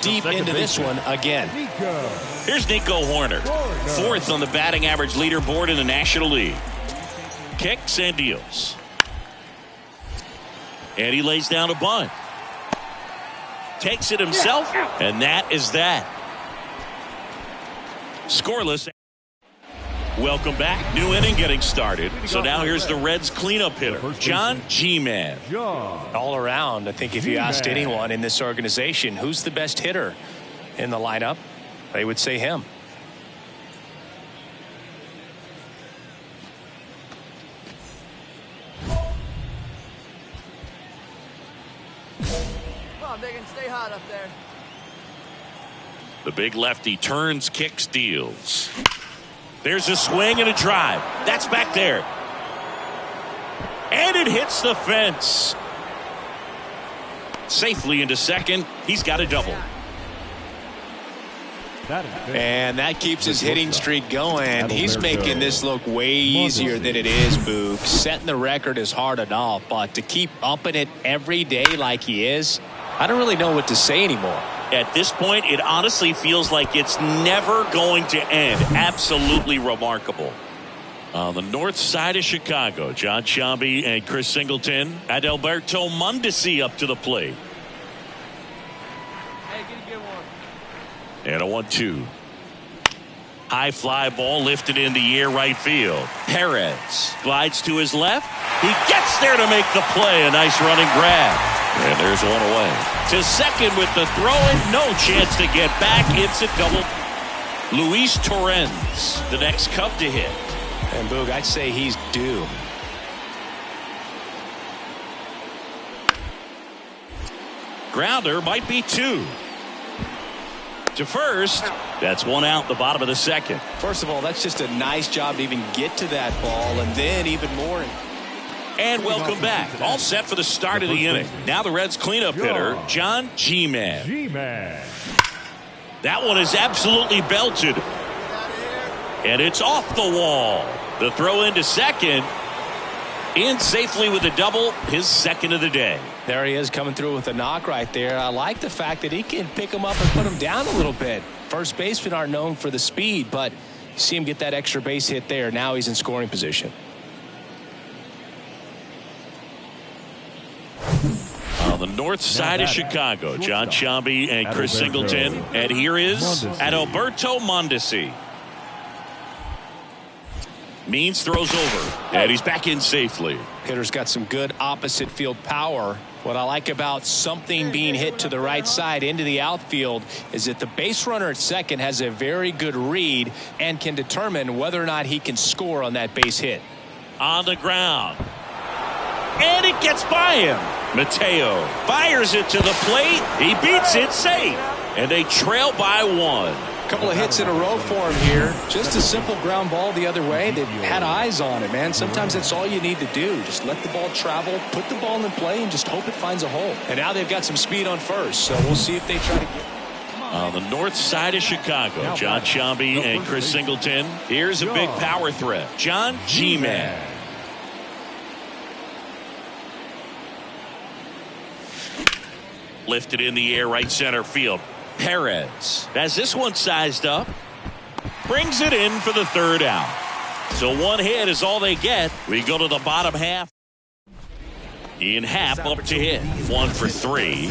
deep into this one again. Here's Nico Horner, fourth on the batting average leaderboard in the National League. Kicks and deals. And he lays down a bunt. Takes it himself, and that is that. Scoreless. Welcome back. New inning getting started. So now here's the Reds cleanup hitter, John G-Man. All around, I think if you asked anyone in this organization who's the best hitter in the lineup, they would say him. Come on, Biggin, stay hot up there. The big lefty turns, kicks, deals. There's a swing and a drive. That's back there. And it hits the fence. Safely into second. He's got a double. And that keeps his hitting streak going. He's making this look way easier than it is, Boog. Setting the record is hard enough, but to keep upping it every day like he is, I don't really know what to say anymore. At this point, it honestly feels like it's never going to end. Absolutely remarkable. On the north side of Chicago, John Sciambi and Chris Singleton. Adalberto Mondesi up to the plate. Hey, get a good one. And a 1-2. High fly ball lifted in the air right field. Perez glides to his left. He gets there to make the play. A nice running grab. And there's one away. To second with the throw and no chance to get back. It's a double. Luis Torrens, the next Cub to hit. And Boog, I'd say he's due. Grounder might be two. To first. That's one out the bottom of the second. First of all, that's just a nice job to even get to that ball, and then even more. And welcome back. All set for the start of the inning. Now the Reds cleanup hitter, John G-Man. That one is absolutely belted. And it's off the wall. The throw into second. In safely with a double, his second of the day. There he is coming through with a knock right there. I like the fact that he can pick him up and put him down a little bit. First basemen aren't known for the speed, but you see him get that extra base hit there. Now he's in scoring position. On the north side of Chicago, John Sciambi and Chris Singleton. And here is Adalberto Mondesi. Means throws over, and he's back in safely. Hitter's got some good opposite field power. What I like about something being hit to the right side into the outfield is that the base runner at second has a very good read and can determine whether or not he can score on that base hit. On the ground. And it gets by him. Mateo fires it to the plate. He beats it safe. And they trail by one. Couple of hits in a row for him here. Just a simple ground ball the other way. They've had eyes on it, man. Sometimes that's all you need to do. Just let the ball travel, put the ball in play, and just hope it finds a hole. And now they've got some speed on first, so we'll see if they try to get. On the north side of Chicago, John Sciambi and Chris Singleton. Here's a big power threat, John G-Man. Lifted in the air, right center field. Perez has this one sized up. Brings it in for the third out. So one hit is all they get. We go to the bottom half. Ian Happ up to hit. 1 for 3.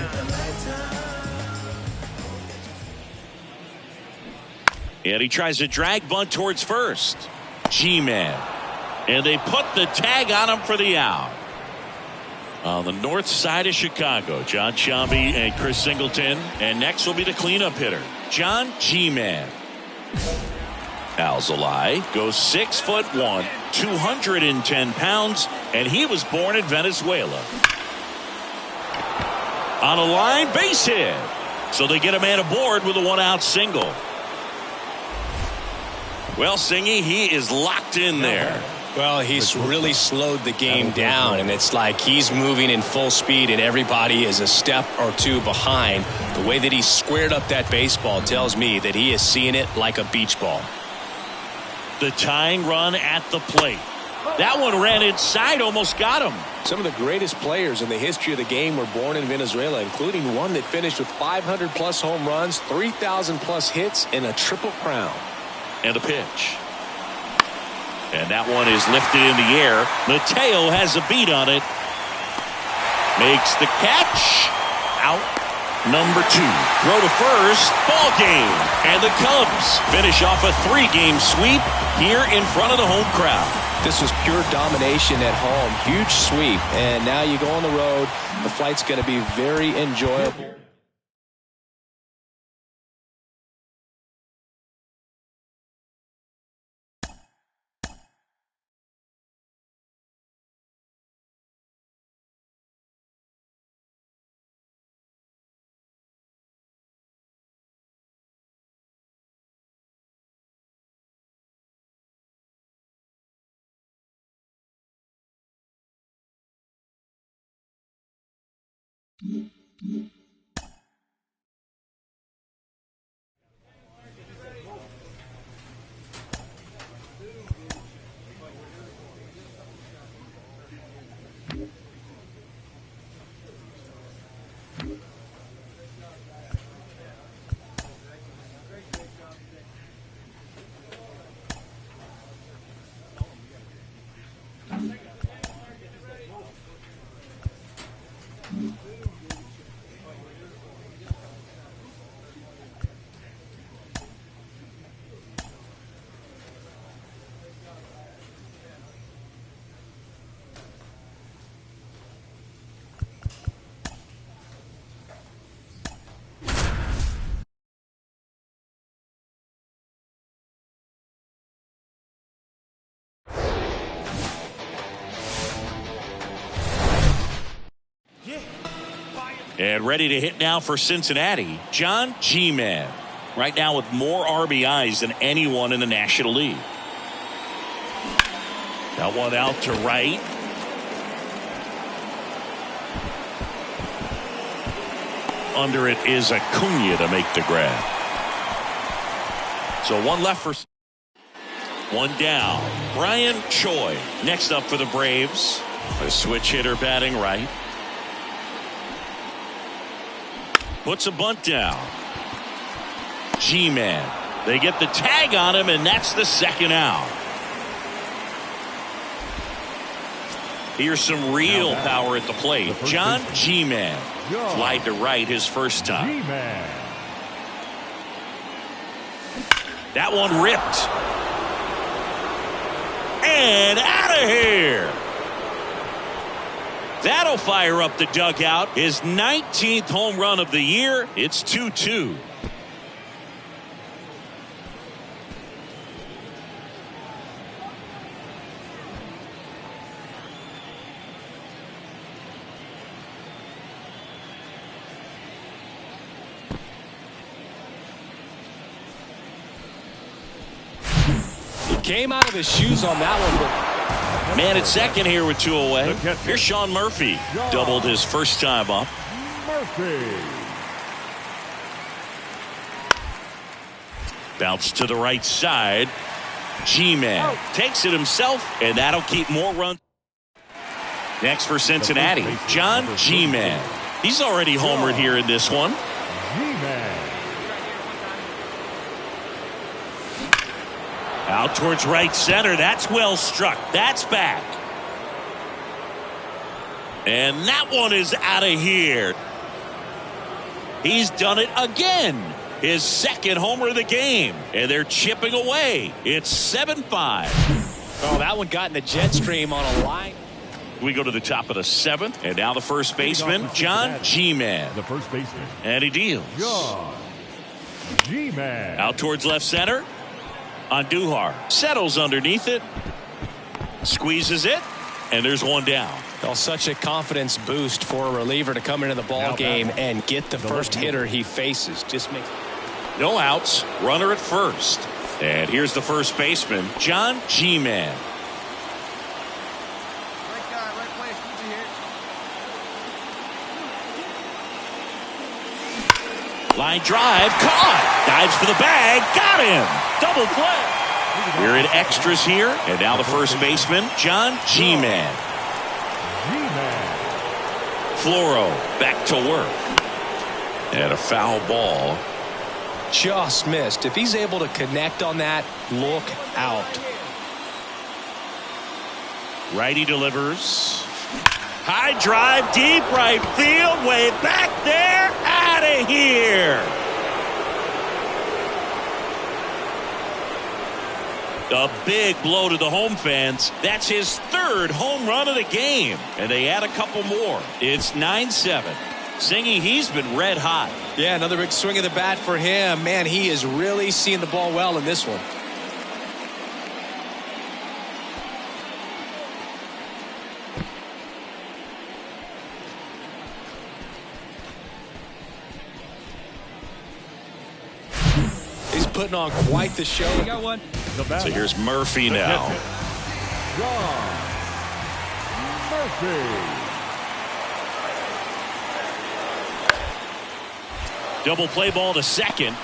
And he tries a drag bunt towards first. G-Man. And they put the tag on him for the out. On the north side of Chicago, John Sciambi and Chris Singleton. And next will be the cleanup hitter, John G-Man. Alzolay goes 6'1", 210 pounds, and he was born in Venezuela. On a line base hit. So they get a man aboard with a one-out single. Well, Singy, he is locked in there. Well, he's really slowed the game down, and it's like he's moving in full speed and everybody is a step or two behind. The way that he squared up that baseball tells me that he is seeing it like a beach ball. The tying run at the plate. That one ran inside, almost got him. Some of the greatest players in the history of the game were born in Venezuela, including one that finished with 500-plus home runs, 3,000-plus hits, and a triple crown. And the pitch. And that one is lifted in the air. Mateo has a beat on it. Makes the catch. Out number 2. Throw to first. Ball game. And the Cubs finish off a 3-game sweep here in front of the home crowd. This was pure domination at home. Huge sweep. And now you go on the road. The flight's going to be very enjoyable. And ready to hit now for Cincinnati, John G-Man. Right now with more RBIs than anyone in the National League. That one out to right. Under it is Acuna to make the grab. So one left for... One down. Brian Choi next up for the Braves. A switch hitter batting right. Puts a bunt down. G-Man. They get the tag on him, and that's the second out. Here's some real power at the plate. John G-Man. Flied to right his first time. That one ripped. And out of here. That'll fire up the dugout. His 19th home run of the year. It's 2-2. He came out of his shoes on that one, but man at second here with 2 away. Here's Sean Murphy. Doubled his first time up. Bounce to the right side. G-Man takes it himself, and that'll keep more runs. Next for Cincinnati, John G-Man. He's already homered here in this one. Out towards right center. That's well struck. That's back. And that one is out of here. He's done it again. His second homer of the game. And they're chipping away. It's 7-5. Oh, that one got in the jet stream on a line. We go to the top of the 7th. And now the first baseman, John G-Man. The first baseman. And he deals. John G-Man. Out towards left center. Andujar settles underneath it, squeezes it, and there's one down. Well, such a confidence boost for a reliever to come into the ball game and get the first hitter he faces. Just makes no outs, runner at first. And here's the first baseman, John G-Man. Right guy, right place. Keep it here. Line drive, caught. Dives for the bag, got him. Double play. We're in extras here, and now the first baseman, John G-Man. Floro back to work. And a foul ball. Just missed. If he's able to connect on that, look out. Righty delivers. High drive, deep right field, way back there, out of here. A big blow to the home fans. That's his third home run of the game. And they add a couple more. It's 9-7. Singy, he's been red hot. Yeah, another big swing of the bat for him. Man, he is really seeing the ball well in this one. He's putting on quite the show. You got one. So here's Murphy now. John Murphy. Double play ball to second.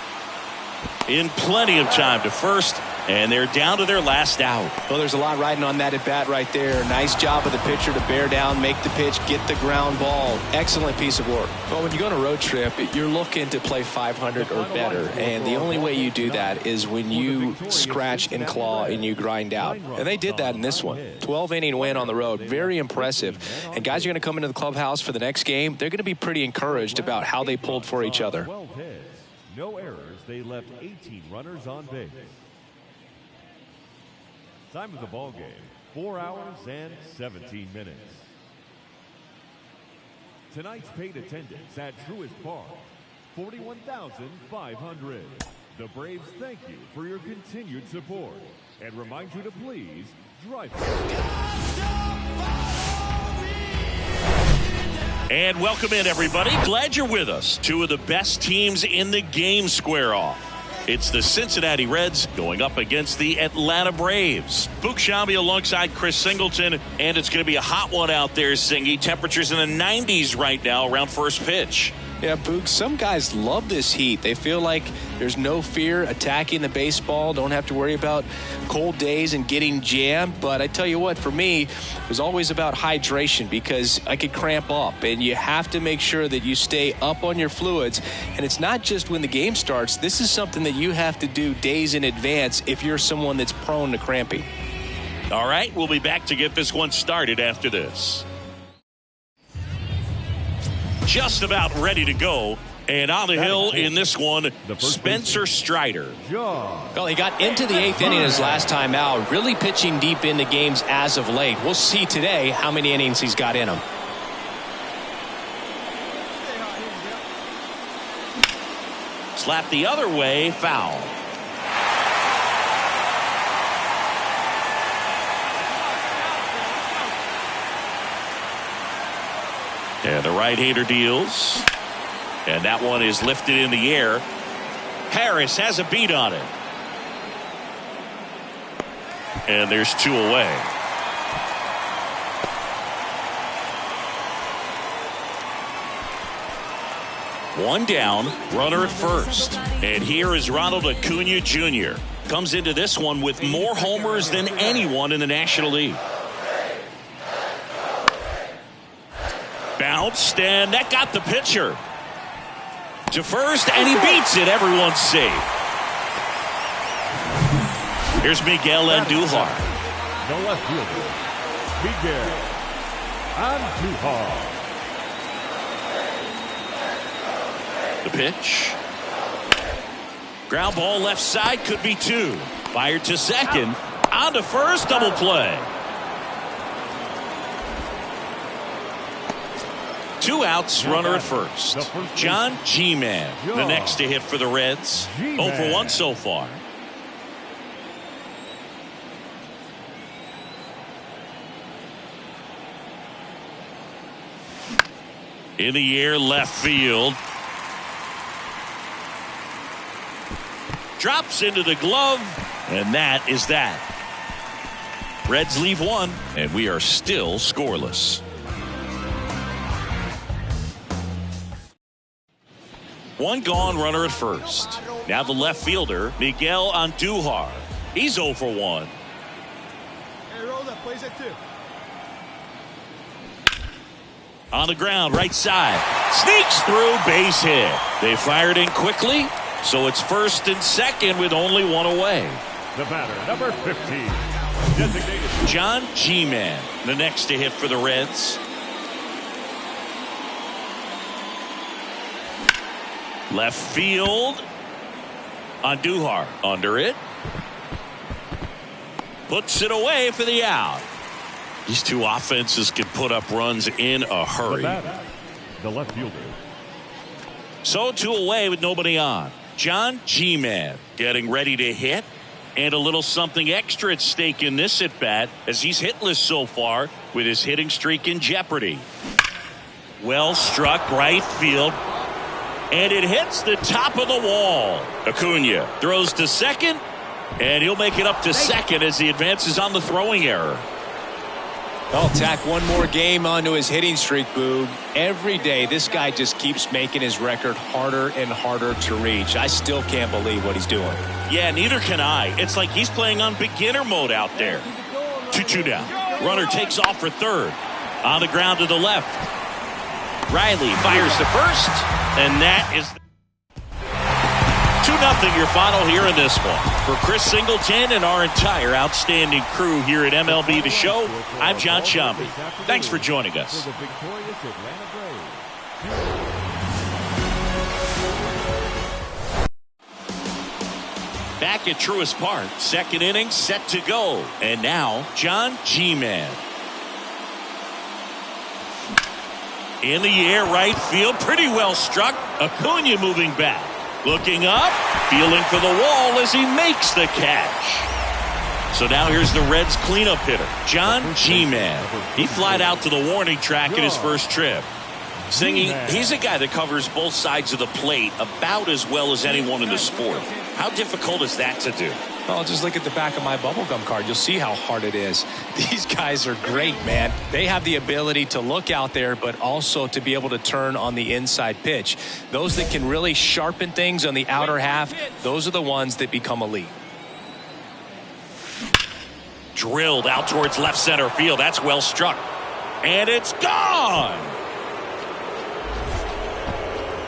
In plenty of time to first. And they're down to their last out. Well, there's a lot riding on that at bat right there. Nice job of the pitcher to bear down, make the pitch, get the ground ball. Excellent piece of work. Well, when you go on a road trip, you're looking to play 500 or better. And the only way you do that is when you scratch and claw and you grind out. And they did that in this one. 12-inning win on the road. Very impressive. And guys are going to come into the clubhouse for the next game. They're going to be pretty encouraged about how they pulled for each other. 12 hits, no errors. They left 18 runners on base. Time of the ball game, 4 hours and 17 minutes. Tonight's paid attendance at Truist Park, 41,500. The Braves thank you for your continued support and remind you to please drive. And welcome in, everybody. Glad you're with us. Two of the best teams in the game square off. It's the Cincinnati Reds going up against the Atlanta Braves. Boog Sciambi alongside Chris Singleton, and it's going to be a hot one out there, Singy. Temperatures in the 90s right now around first pitch. Yeah, Boog, some guys love this heat. They feel like there's no fear attacking the baseball. Don't have to worry about cold days and getting jammed. But I tell you what, for me, it was always about hydration because I could cramp up. And you have to make sure that you stay up on your fluids. And it's not just when the game starts. This is something that you have to do days in advance if you're someone that's prone to cramping. All right, we'll be back to get this one started after this. Just about ready to go. And on the hill in this one, Spencer Strider. Well, he got into the 8th inning his last time out, really pitching deep into games as of late. We'll see today how many innings he's got in him. Slap the other way, foul. And the right-hander deals. And that one is lifted in the air. Harris has a beat on it. And there's 2 away. One down, runner at first. And here is Ronald Acuna Jr. Comes into this one with more homers than anyone in the National League. Bounced, and that got the pitcher to first, and he beats it. Everyone's safe. Here's Miguel Andujar. The left fielder, Miguel Andujar. The pitch. Ground ball left side, could be 2. Fired to second. On to first, double play. 2 outs, runner at first. John G-Man, the next to hit for the Reds. 0 for 1 so far. In the air, left field. Drops into the glove, and that is that. Reds leave 1, and we are still scoreless. 1 gone, runner at first. Now the left fielder, Miguel Andujar. He's 0 for 1. Hey, roll that. Plays it too. On the ground, right side. Sneaks through, base hit. They fired in quickly, so it's 1st and 2nd with only 1 away. The batter, number 15, designated John G-Man, the next to hit for the Reds. Left field. Andujar under it. Puts it away for the out. These two offenses can put up runs in a the hurry. batter, the left fielder. So 2 away with nobody on. John G-Man getting ready to hit. And a little something extra at stake in this at bat as he's hitless so far with his hitting streak in jeopardy. Well struck right field. And it hits the top of the wall. Acuna throws to second. And he'll make it up to second as he advances on the throwing error. I'll tack one more game onto his hitting streak, Boog. Every day, this guy just keeps making his record harder and harder to reach. I still can't believe what he's doing. Yeah, neither can I. It's like he's playing on beginner mode out there. 2-2 down. Runner takes off for third. On the ground to the left. Riley fires to first. And that is 2-0 your final here in this one. For Chris Singleton and our entire outstanding crew here at MLB The Show, I'm John Shambi. Thanks for joining us. For the victorious Atlanta Braves. Back at Truist Park, 2nd inning set to go. And now, John G-Man. In the air, right field, pretty well struck. Acuna moving back. Looking up, feeling for the wall as he makes the catch. So now here's the Reds cleanup hitter, John G-Man. He flied out to the warning track in his first trip. Singing, he's a guy that covers both sides of the plate about as well as anyone in the sport. How difficult is that to do? Well, just look at the back of my bubblegum card. You'll see how hard it is. These guys are great, man. They have the ability to look out there, but also to be able to turn on the inside pitch. Those that can really sharpen things on the outer half, those are the ones that become elite. Drilled out towards left center field. That's well struck. And it's gone.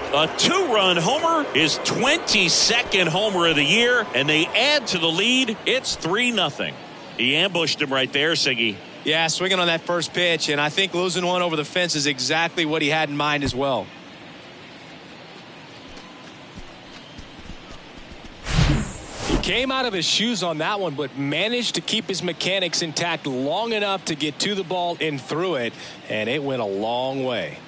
A 2-run homer, his 22nd homer of the year, and they add to the lead. It's 3-0. He ambushed him right there, Siggy. Yeah, swinging on that first pitch, and I think losing one over the fence is exactly what he had in mind as well. He came out of his shoes on that one, but managed to keep his mechanics intact long enough to get to the ball and through it, and it went a long way.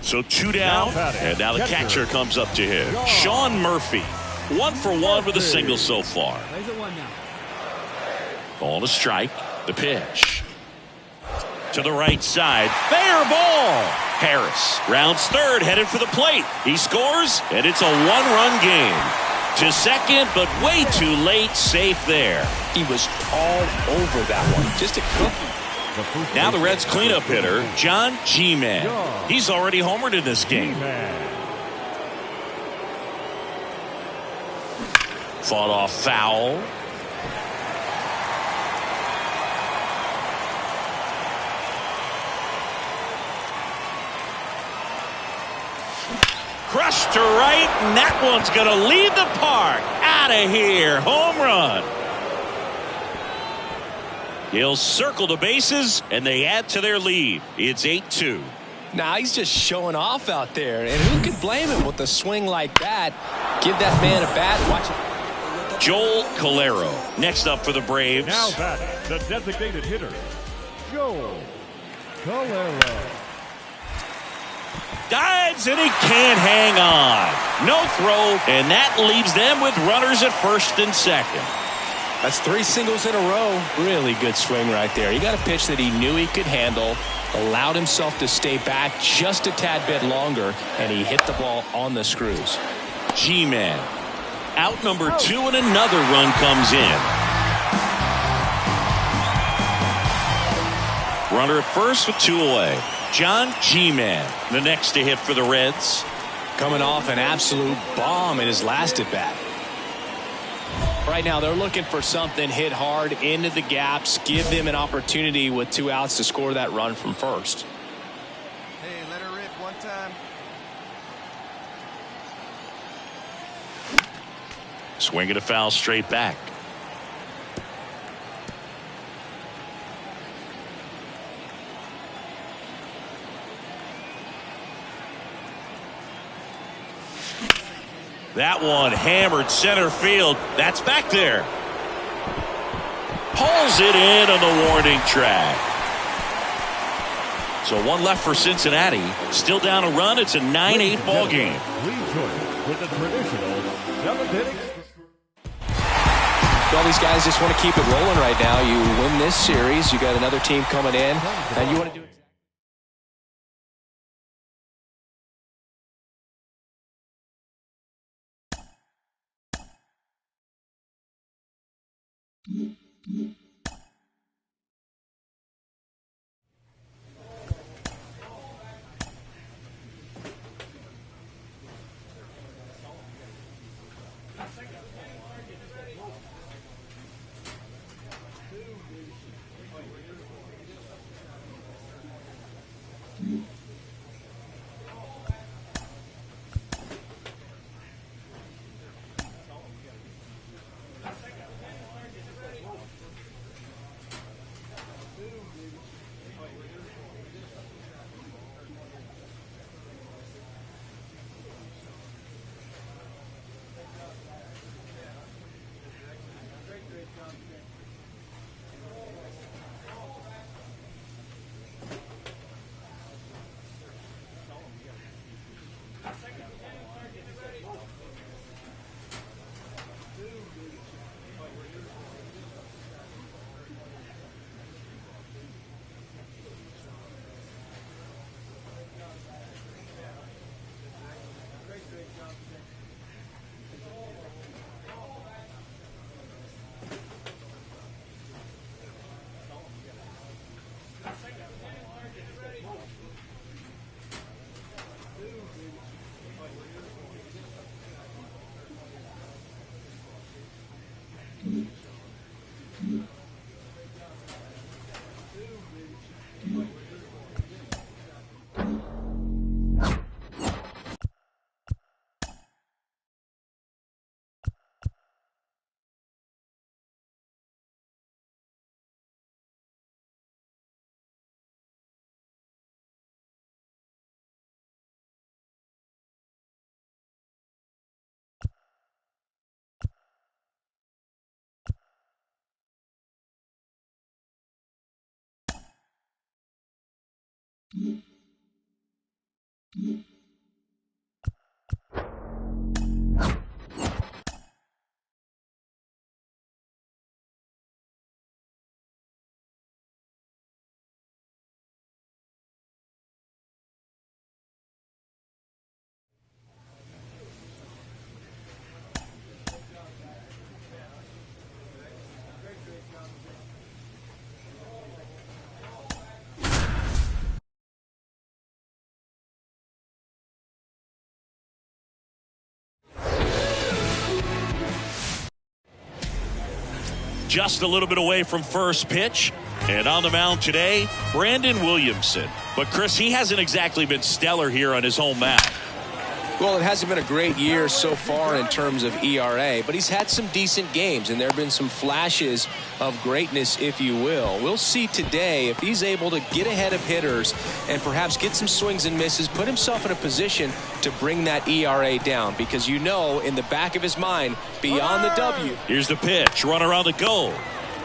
So 2 down, and now the catcher comes up to him. Sean Murphy, 1 for 1 with a single so far. Plays it 1 now. Ball to strike. The pitch. To the right side. Fair ball. Harris rounds third, headed for the plate. He scores, and it's a 1-run game. To second, but way too late. Safe there. He was all over that one. Just a cookie. Now the Reds cleanup hitter, John G-Man. He's already homered in this game. Fought off foul. Crushed to right, and that one's going to leave the park. Out of here. Home run. He'll circle the bases, and they add to their lead. It's 8-2. Now he's just showing off out there, and who can blame him with a swing like that? Give that man a bat. Watch it. Joel Calero next up for the Braves. Now batting, the designated hitter, Joel Calero. Dives, and he can't hang on. No throw, and that leaves them with runners at first and second. That's 3 singles in a row. Really good swing right there. He got a pitch that he knew he could handle, allowed himself to stay back just a tad bit longer, and he hit the ball on the screws. G-Man out number 2, and another run comes in. Runner at first with 2 away. John G-Man, the next to hit for the Reds. Coming off an absolute bomb in his last at bat. Right now, they're looking for something hit hard into the gaps, give them an opportunity with 2 outs to score that run from first. Hey, let her rip one time. Swinging a foul straight back. That one hammered center field. That's back there. Pulls it in on the warning track. So 1 left for Cincinnati. Still down a run. It's a 9-8 ball game. Rejoin with the traditional 7th-inning. All these guys just want to keep it rolling right now. You win this series, you got another team coming in, and you want to do it. Just a little bit away from first pitch. And on the mound today, Brandon Williamson. But Chris, he hasn't exactly been stellar here on his home mound. Well, it hasn't been a great year so far in terms of ERA, but he's had some decent games, and there have been some flashes of greatness, if you will. We'll see today if he's able to get ahead of hitters and perhaps get some swings and misses, put himself in a position to bring that ERA down, because you know in the back of his mind, beyond the W. Here's the pitch, runner on the go.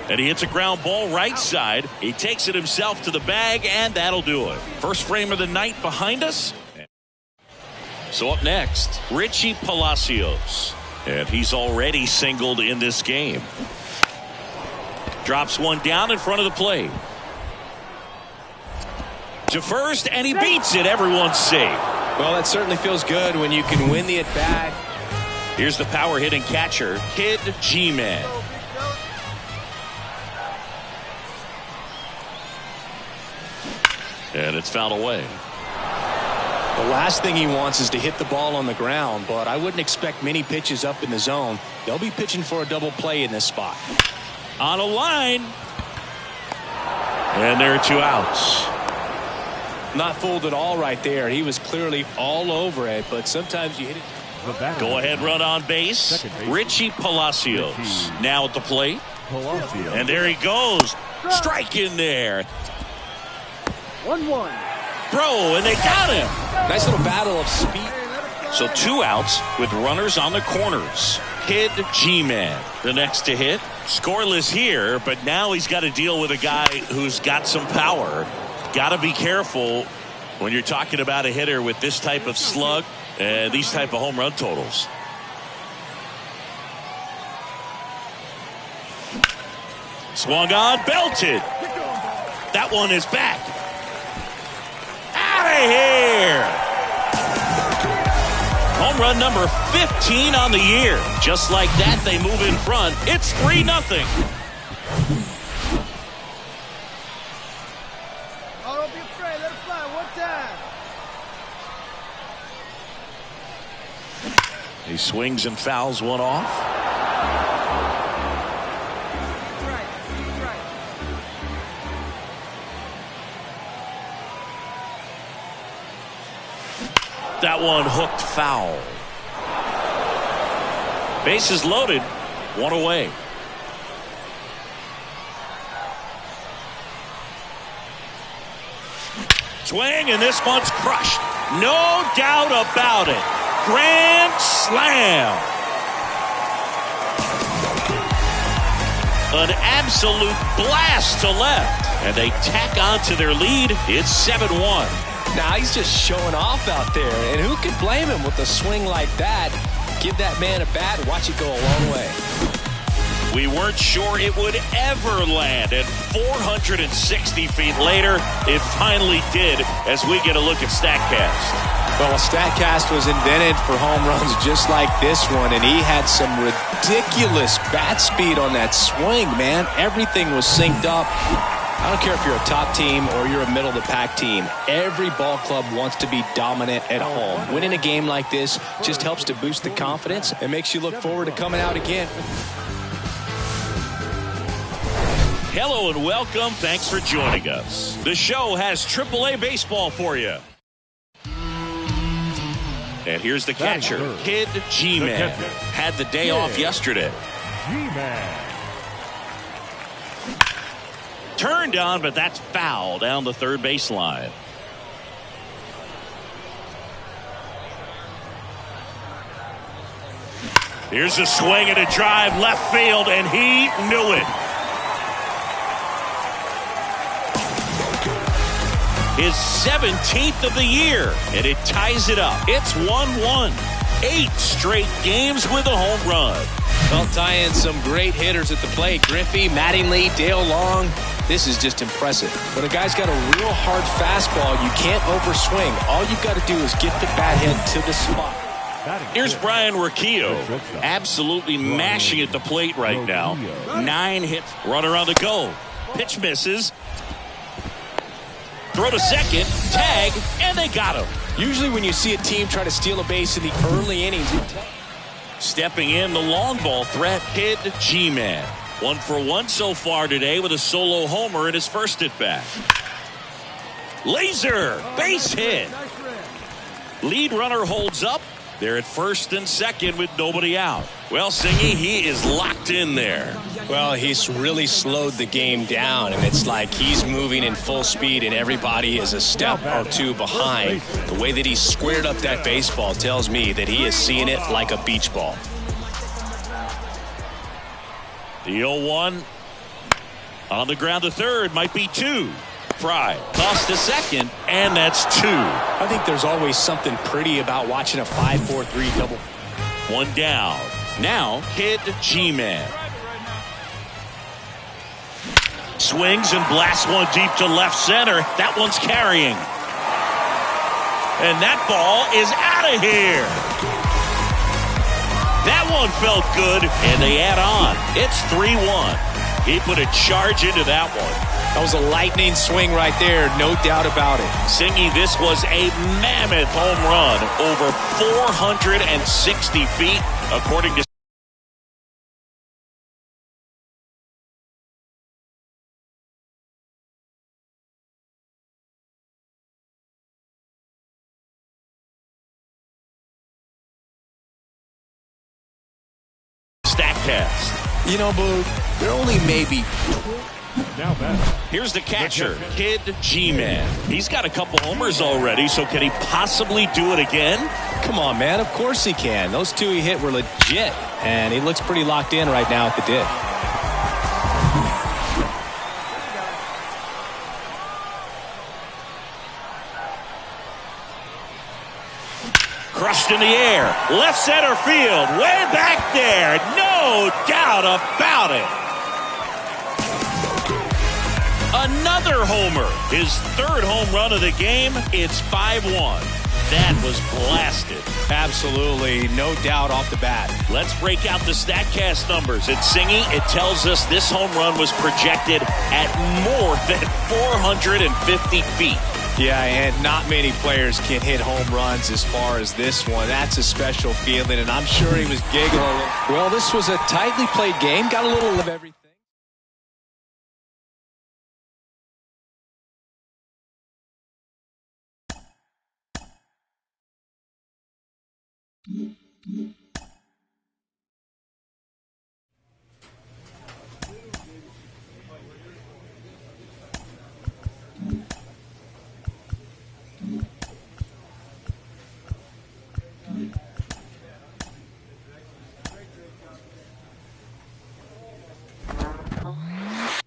And he hits a ground ball right side. He takes it himself to the bag, and that'll do it. First frame of the night behind us. So up next, Richie Palacios. And he's already singled in this game. Drops one down in front of the plate. To first, and he beats it. Everyone's safe. Well, that certainly feels good when you can win the at-bat. Here's the power-hitting catcher, Kid G-Man. And it's fouled away. The last thing he wants is to hit the ball on the ground, but I wouldn't expect many pitches up in the zone. They'll be pitching for a double play in this spot. On a line. And there are 2 outs. Not fooled at all right there. He was clearly all over it, but sometimes you hit it. Go ahead run on base. Richie Palacios now at the plate. And there he goes. Strike in there. 1-1. Throw, and they got him. Nice little battle of speed. So 2 outs with runners on the corners. Kid G-Man, the next to hit. Scoreless here, but now he's got to deal with a guy who's got some power. Got to be careful when you're talking about a hitter with this type of slug and these type of home run totals. Swung on, belted. That one is back. Out of here. Home run number 15 on the year. Just like that, they move in front. It's 3-0. Oh, don't be afraid. Let it fly one time. He swings and fouls one off. That one hooked foul. Bases loaded, 1 away. Swing, and this one's crushed. No doubt about it. Grand slam. An absolute blast to left. And they tack on to their lead. It's 7-1. Now he's just showing off out there, and who could blame him with a swing like that? Give that man a bat and watch it go a long way. We weren't sure it would ever land, and 460 feet later, it finally did as we get a look at StatCast. Well, StatCast was invented for home runs just like this one, and he had some ridiculous bat speed on that swing, man. Everything was synced up. I don't care if you're a top team or you're a middle-of-the-pack team. Every ball club wants to be dominant at home. Winning a game like this just helps to boost the confidence and makes you look forward to coming out again. Hello and welcome. Thanks for joining us. The show has AAA baseball for you. And here's the catcher, Kid G-Man. Had the day off yesterday. G-Man. Turned on, but that's foul down the third baseline. Here's a swing and a drive left field, and he knew it. His 17th of the year, and it ties it up. It's 1-1. 8 straight games with a home run. Well, tie in some great hitters at the plate. Griffey, Mattingly, Dale Long. This is just impressive. When a guy's got a real hard fastball, you can't overswing. All you've got to do is get the bat head to the spot. Here's Brian Riccio, absolutely mashing at the plate right now. 9 hits, runner on the go. Pitch misses. Throw to second, tag, and they got him. Usually when you see a team try to steal a base in the early innings. Stepping in, the long ball threat, Kid G-Man. 1 for 1 so far today with a solo homer in his first at bat. Laser, base hit. Lead runner holds up. They're at first and second with nobody out. Well, Singy, he is locked in there. Well, he's really slowed the game down, and it's like he's moving in full speed, and everybody is a step or two behind. The way that he squared up that baseball tells me that he is seeing it like a beach ball. The 0-1 on the ground to third, might be 2. Fry toss to second, and that's 2. I think there's always something pretty about watching a 5-4-3 double. 1 down. Now, Kid G-Man. Swings and blasts one deep to left center. That one's carrying. And that ball is out of here. That one felt good, and they add on. It's 3-1. He put a charge into that one. That was a lightning swing right there, no doubt about it. Singy, this was a mammoth home run, over 460 feet, according to StatCast. You know, Boo, there only maybe. Now back. Here's the catcher, Kid G-Man. He's got a couple homers already, so can he possibly do it again? Come on, man. Of course he can. Those two he hit were legit, and he looks pretty locked in right now at the dip. Crushed in the air, left center field, way back there, no doubt about it. Another homer, his third home run of the game. It's 5-1. That was blasted. Absolutely, no doubt off the bat. Let's break out the StatCast numbers. At Singy, it tells us this home run was projected at more than 450 feet. Yeah, and not many players can hit home runs as far as this one. That's a special feeling, and I'm sure he was giggling. Well, this was a tightly played game. Got a little of everything.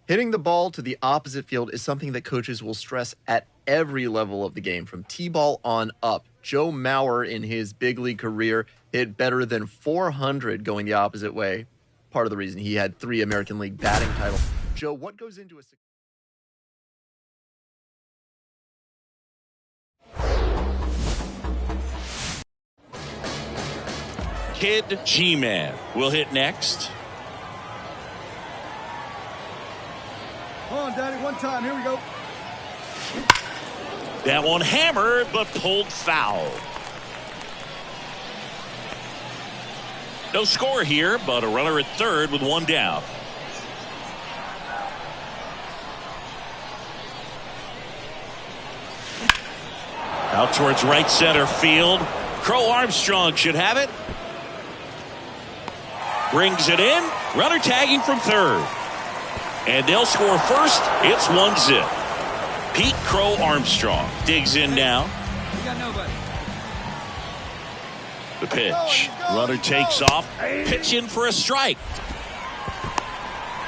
Hitting the ball to the opposite field is something that coaches will stress at every level of the game, from T-ball on up. Joe Mauer, in his big league career, hit better than 400 going the opposite way. Part of the reason he had 3 American League batting titles. Joe, what goes into a... Kid G-Man will hit next. Come on, Daddy, one time. Here we go. That one hammered, but pulled foul. No score here, but a runner at third with one down. Out towards right center field. Crow Armstrong should have it. Brings it in. Runner tagging from third. And they'll score first. It's 1-0. Pete Crow Armstrong digs in now. We got nobody. The pitch. Runner takes off. Pitch in for a strike.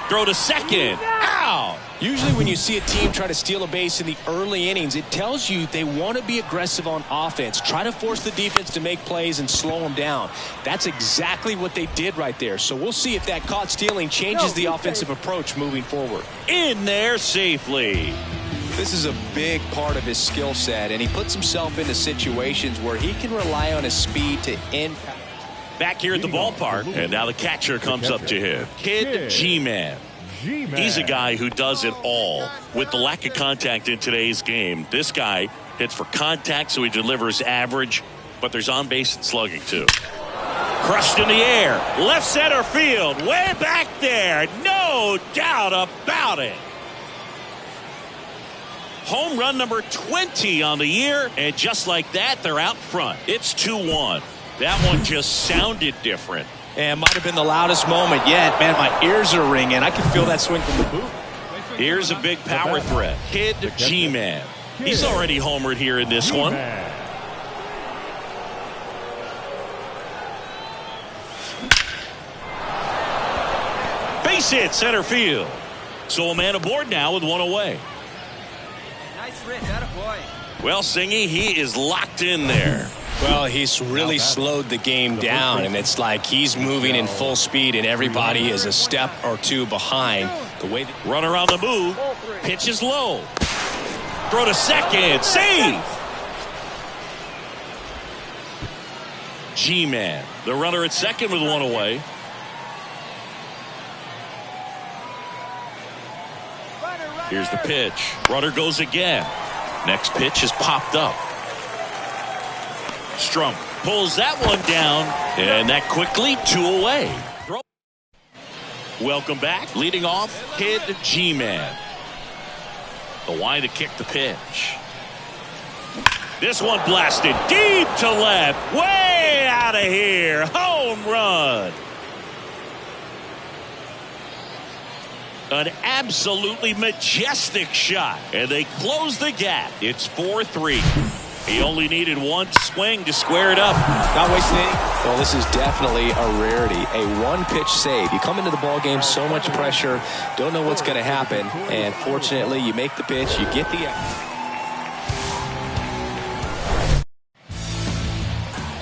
Throw to second. Ow! Usually when you see a team try to steal a base in the early innings, it tells you they want to be aggressive on offense. Try to force the defense to make plays and slow them down. That's exactly what they did right there. So we'll see if that caught stealing changes the offensive approach moving forward. In there safely. This is a big part of his skill set, and he puts himself into situations where he can rely on his speed to impact. Back here at the ballpark, and now the catcher comes up to him. Kid G-Man. He's a guy who does it all. With the lack of contact in today's game, this guy hits for contact, so he delivers average, but there's on base and slugging too. Crushed in the air, left center field, way back there, no doubt about it. Home run number 20 on the year, and just like that, they're out front. It's 2-1. That one just sounded different. And might have been the loudest moment yet. Man, my ears are ringing. I can feel that swing from the booth. Here's a big power threat. Kid G-Man. He's already homered here in this one. Base hit center field. So a man aboard now with one away. Nice rip, attaboy. Well, Singy, he is locked in there. Well, he's really slowed the game down, and it's like he's moving in full speed, and everybody is a step or two behind. The way Runner on the move. Pitch is low. Throw to second. Save. G-Man. The runner at second with one away. Here's the pitch. Runner goes again. Next pitch is popped up. Strump pulls that one down, and that quickly 2 away. Welcome back. Leading off, Kid G-Man. The line to kick the pitch. This one blasted deep to left. Way out of here. Home run. An absolutely majestic shot. And they close the gap. It's 4-3. He only needed one swing to square it up. Not wasting any. Well, this is definitely a rarity. A one-pitch save. You come into the ball game, so much pressure, don't know what's going to happen, and fortunately, you make the pitch, you get the out.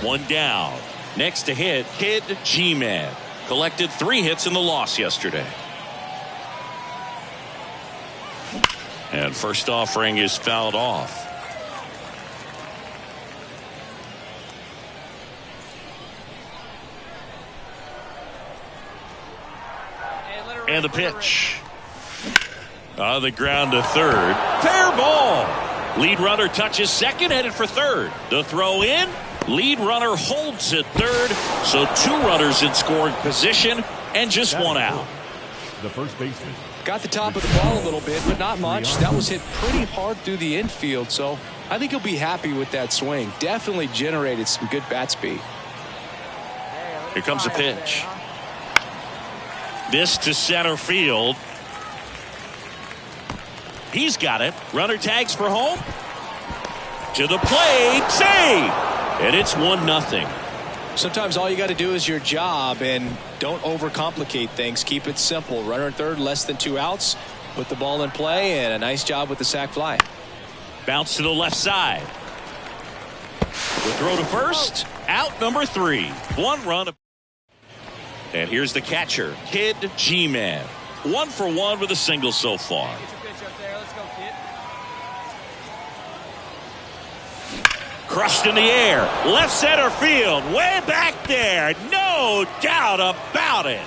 One down. Next to hit, Kid G-Man. Collected 3 hits in the loss yesterday. And first offering is fouled off. And the pitch. On the ground to third. Fair ball. Lead runner touches second, headed for third. The throw in. Lead runner holds at third. So 2 runners in scoring position and just 1 out. The first baseman. Got the top of the ball a little bit, but not much. That was hit pretty hard through the infield, so I think he'll be happy with that swing. Definitely generated some good bat speed. Here comes the pitch. This to center field. He's got it. Runner tags for home. To the plate. Save. And it's 1-0. Sometimes all you got to do is your job and don't overcomplicate things. Keep it simple. Runner at third, less than 2 outs. Put the ball in play, and a nice job with the sac fly. Bounce to the left side. The throw to first. Out number 3. 1 run. And here's the catcher, Kid G-Man. 1 for 1 with a single so far. Crushed in the air. Left center field. Way back there. No doubt about it.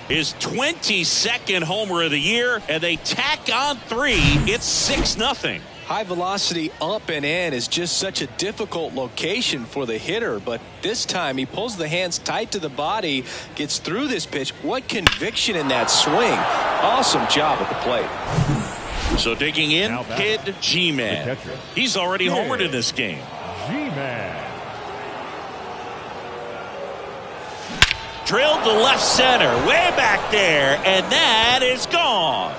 His 22nd homer of the year, and they tack on 3. It's 6-0. High velocity up and in is just such a difficult location for the hitter, but this time he pulls the hands tight to the body, gets through this pitch. What conviction in that swing. Awesome job at the plate. So digging in, Kid G-Man. He's already homered in this game. G-Man. Drilled to left center, way back there, and that is gone.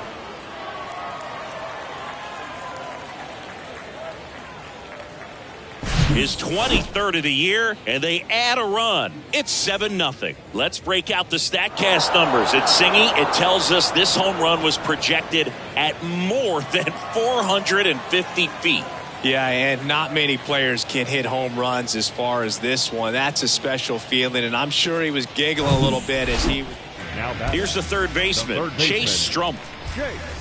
His 23rd of the year, and they add a run. It's 7-0. Let's break out the StatCast numbers. At Singy, it tells us this home run was projected at more than 450 feet. Yeah, and not many players can hit home runs as far as this one. That's a special feeling, and I'm sure he was giggling a little bit as he... Here's the third baseman, Chase Strump.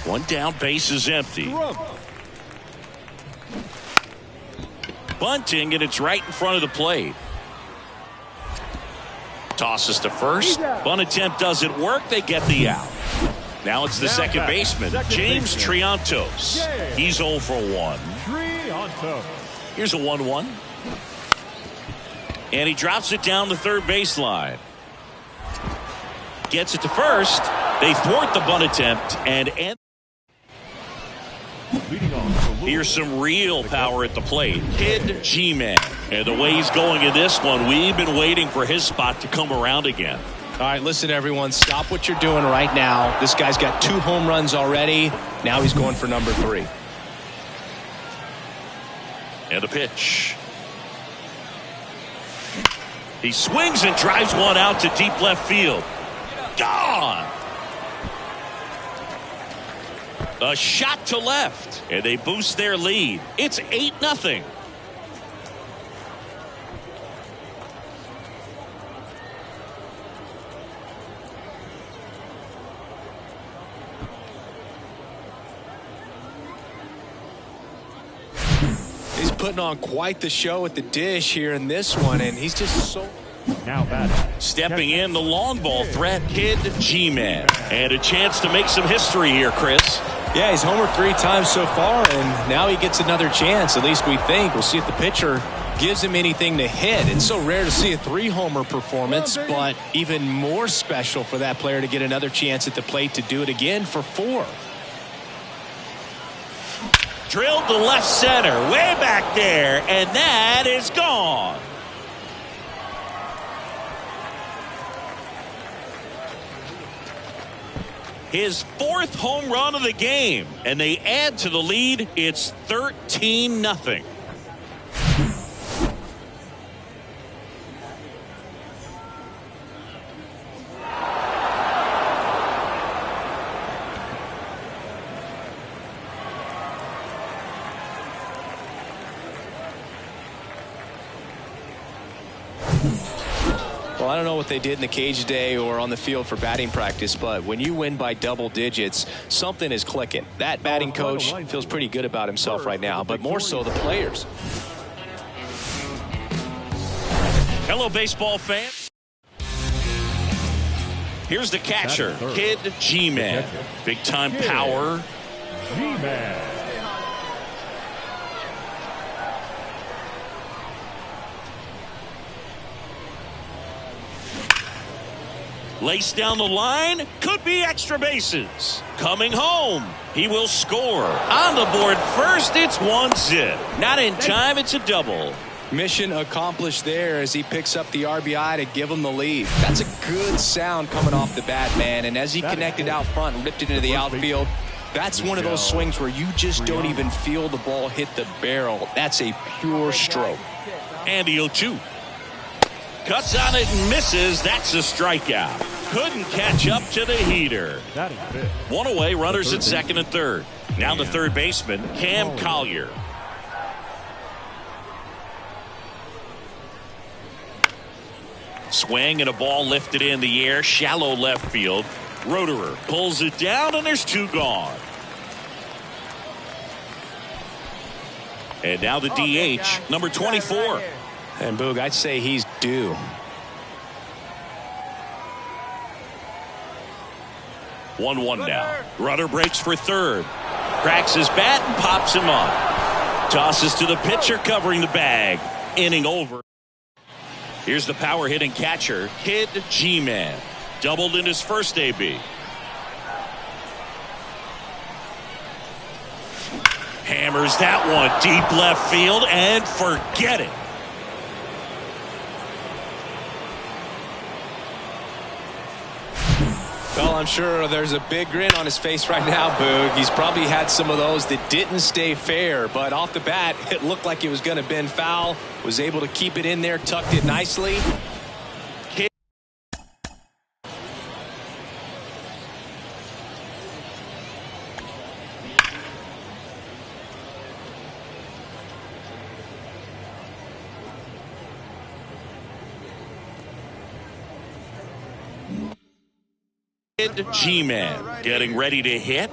1 down, base is empty. Bunting, and it's right in front of the plate. Tosses to first. Bunt attempt doesn't work. They get the out. Now it's the second baseman, James Triantos. He's 0 for 1. Here's a 1-1. And he drops it down the third baseline. Gets it to first. They thwart the bunt attempt and end. Here's some real power at the plate. Kid G-Man. And the way he's going in this one, we've been waiting for his spot to come around again. All right, listen, everyone. Stop what you're doing right now. This guy's got 2 home runs already. Now he's going for number 3. And a pitch. He swings and drives one out to deep left field. Gone. A shot to left, and they boost their lead. It's 8-0. He's putting on quite the show at the dish here in this one, and he's just so... Now batting. Stepping in, the long ball threat, Kid G-Man. And a chance to make some history here, Chris. Yeah, he's homered 3 times so far, and now he gets another chance, at least we think. We'll see if the pitcher gives him anything to hit. It's so rare to see a 3-homer performance, but even more special for that player to get another chance at the plate to do it again for 4. Drilled to left center, way back there, and that is gone. His 4th home run of the game, and they add to the lead. It's 13-0. Well, I don't know what they did in the cage today or on the field for batting practice, but when you win by double digits, something is clicking. That batting coach feels pretty good about himself right now, but more so the players. Hello, baseball fans. Here's the catcher, Kid G-Man. Big-time power. G-Man. Lace down the line, could be extra bases. Coming home, he will score. On the board first, it's 1 zip. Not in time, it's a double. Mission accomplished there as he picks up the RBI to give him the lead. That's a good sound coming off the bat, man. And as he connected out front and ripped it into the outfield, that's one of those swings where you just don't even feel the ball hit the barrel. That's a pure stroke. And he'll shoot. Cuts on it and misses. That's a strikeout. Couldn't catch up to the heater. 1 away, runners at second and third. Now the third baseman, Cam Collier. Swing and a ball lifted in the air, shallow left field. Roederer pulls it down, and there's 2 gone. And now the DH, number 24. And Boog, I'd say he's due. 1-1 now. Rudder breaks for third. Cracks his bat and pops him up. Tosses to the pitcher covering the bag. Inning over. Here's the power hitting catcher, Kid G-Man. Doubled in his first AB. Hammers that one deep left field and forget it. Well, I'm sure there's a big grin on his face right now, Boog. He's probably had some of those that didn't stay fair, but off the bat, it looked like it was going to bend foul. Was able to keep it in there, tucked it nicely. G-Man getting ready to hit.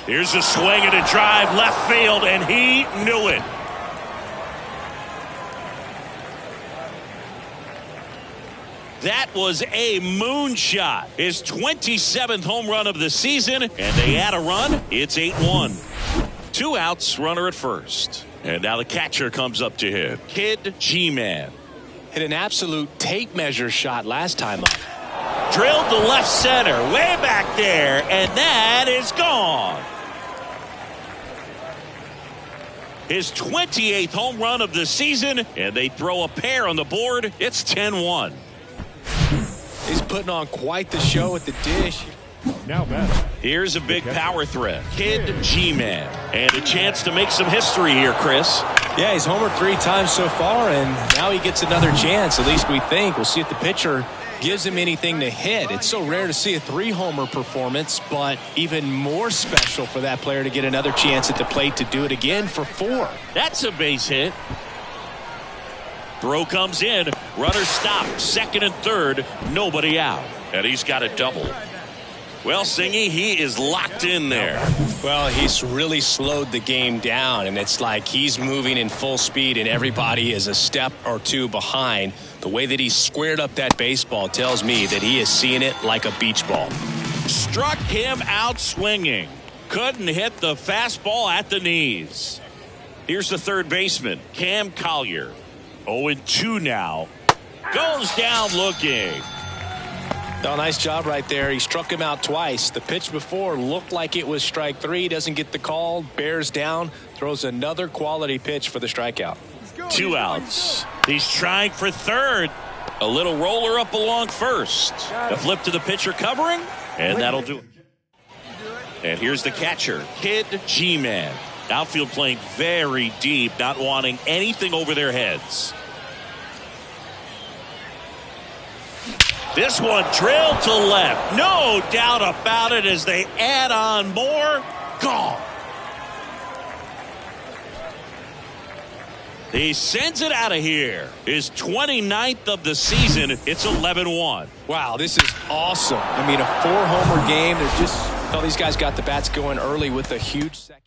Here's a swing and a drive left field, and he knew it. That was a moonshot. His 27th home run of the season, and they add a run. It's 8-1. 2 outs, runner at first. And now the catcher comes up to him, Kid G-Man. Hit an absolute tape measure shot last time up. Drilled to left center, way back there, and that is gone. His 28th home run of the season, and they throw a pair on the board. It's 10-1. He's putting on quite the show at the dish. Now batting. Here's a big power threat, Kid G-Man, and a chance to make some history here, Chris. Yeah, he's homered 3 times so far, and now he gets another chance, at least we think. We'll see if the pitcher gives him anything to hit. It's so rare to see a 3-homer performance, but even more special for that player to get another chance at the plate to do it again for 4. That's a base hit. Throw comes in, runner stopped, second and third, nobody out, and he's got a double. Well, Singy, he is locked in there. Well, he's really slowed the game down, and it's like he's moving in full speed, and everybody is a step or two behind. The way that he squared up that baseball tells me that he is seeing it like a beach ball. Struck him out swinging. Couldn't hit the fastball at the knees. Here's the third baseman, Cam Collier. 0-2 now. Goes down looking. Oh, nice job right there. He struck him out twice. The pitch before looked like it was strike three. Doesn't get the call. Bears down. Throws another quality pitch for the strikeout. 2 outs. He's trying for third. A little roller up along first. A flip to the pitcher covering, and that'll do it. And here's the catcher, Kid G-Man. Outfield playing very deep, not wanting anything over their heads. This one drilled to left. No doubt about it as they add on more. Gone. He sends it out of here. His 29th of the season. It's 11-1. Wow, this is awesome. I mean, a 4-homer game. There's just, all these guys got the bats going early with a huge second.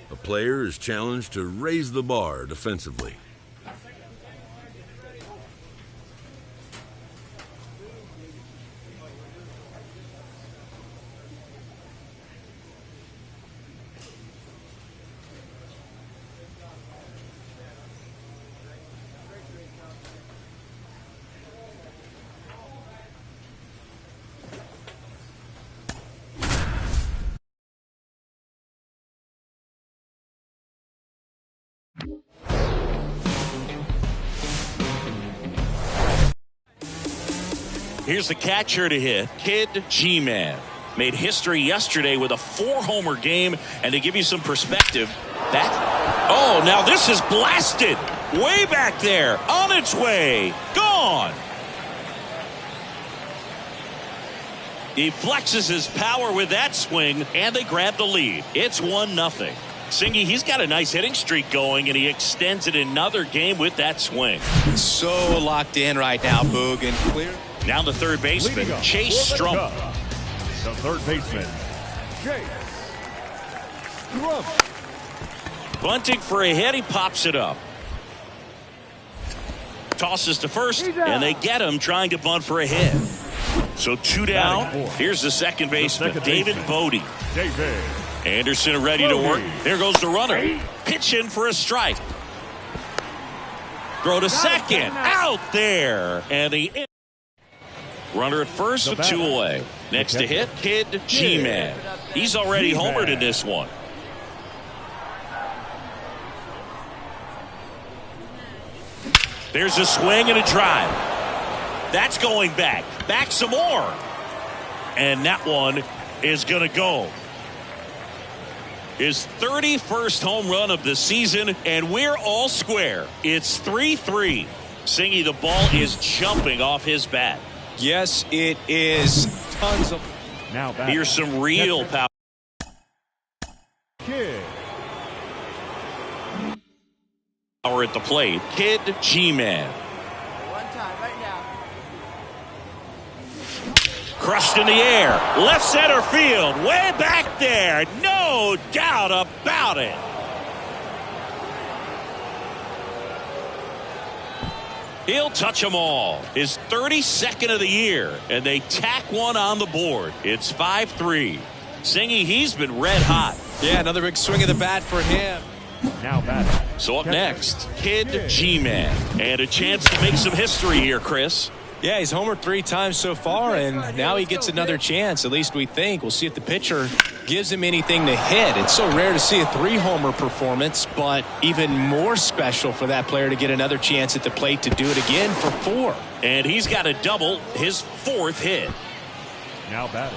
A player is challenged to raise the bar defensively. Here's the catcher to hit, Kid G-Man. Made history yesterday with a 4-homer game, and to give you some perspective, now this is blasted way back there, on its way, gone. He flexes his power with that swing, and they grab the lead. It's 1-0. Singy, he's got a nice hitting streak going, and he extends it another game with that swing. So locked in right now, Boog, and clear. Now the third baseman, Chase Strump. The third baseman, Chase Strump. Bunting for a hit, he pops it up. Tosses to first, and they get him trying to bunt for a hit. So 2 down. Here's the second baseman, David Bodie. Anderson ready to work. There goes the runner. Pitch in for a strike. Throw to second. Out there. And the runner at first with 2 away. Next to hit, Kid G-Man. He's already homered in this one. There's a swing and a drive. That's going back. Back some more. And that one is going to go. His 31st home run of the season, and we're all square. It's 3-3. Singy, the ball is jumping off his bat. Yes, it is. Tons of. Now back. Here's some real power. Kid. Power at the plate. Kid G-Man. One time, right now. Crushed in the air. Left center field. Way back there. No doubt about it. He'll touch them all. His 32nd of the year. And they tack one on the board. It's 5-3. Singy, he's been red hot. Yeah, another big swing of the bat for him. Now back. So up next, Kid G-Man. And a chance to make some history here, Chris. Yeah, he's homered 3 times so far, and now he gets another chance, at least we think. We'll see if the pitcher gives him anything to hit. It's so rare to see a 3-homer performance, but even more special for that player to get another chance at the plate to do it again for 4. And he's got a double, his 4th hit. Now back.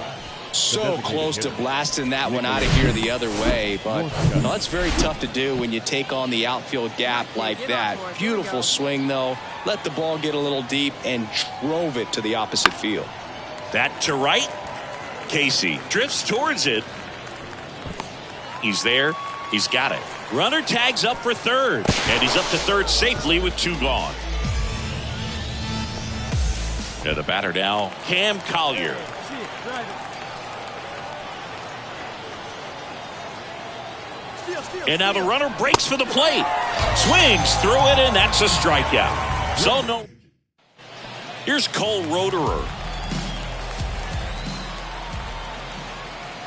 So close to blasting that one out of here the other way, but that's very tough to do when you take on the outfield gap like that. Beautiful swing, though. Let the ball get a little deep and drove it to the opposite field. That to right. Casey drifts towards it. He's there. He's got it. Runner tags up for third, and he's up to third safely with 2 gone. And the batter now, Cam Collier. And now the runner breaks for the plate. Swings through it, and that's a strikeout. So no. Here's Cole Roederer.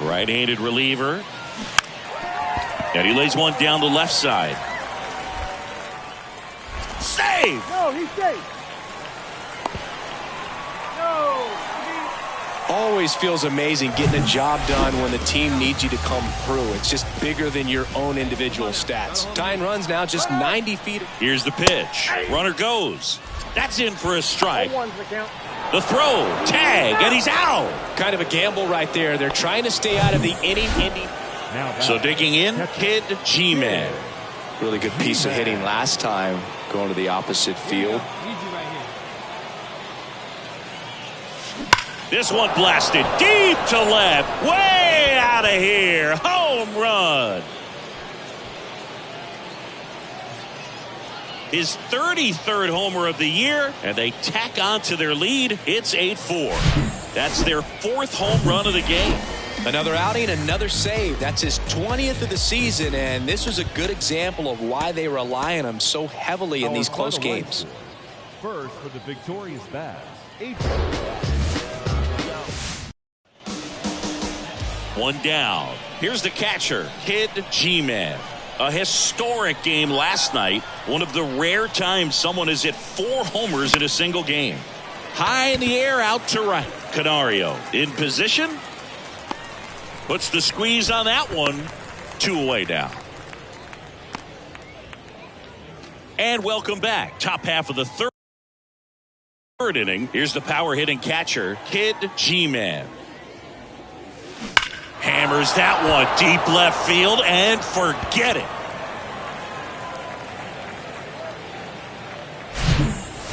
Right-handed reliever. And he lays one down the left side. Save! No, he's safe. No. Always feels amazing getting a job done when the team needs you to come through. It's just bigger than your own individual stats. Tying runs now just 90 feet. Here's the pitch. Runner goes. That's in for a strike. The throw, tag, and he's out. Kind of a gamble right there. They're trying to stay out of the inning. So digging in, Kid G-Man. Really good piece of hitting last time, going to the opposite field. This one blasted deep to left, way out of here. Home run. His 33rd homer of the year, and they tack on to their lead. It's 8-4. That's their 4th home run of the game. Another outing, another save. That's his 20th of the season, and this was a good example of why they rely on him so heavily in these close games. First for the victorious Bats, One down. Here's the catcher, Kid G-Man. A historic game last night. One of the rare times someone has hit 4 homers in a single game. High in the air, out to right. Canario in position. Puts the squeeze on that one. 2 away now. And welcome back. Top half of the third. Third inning. Here's the power hitting catcher, Kid G-Man. Hammers that one deep left field and forget it.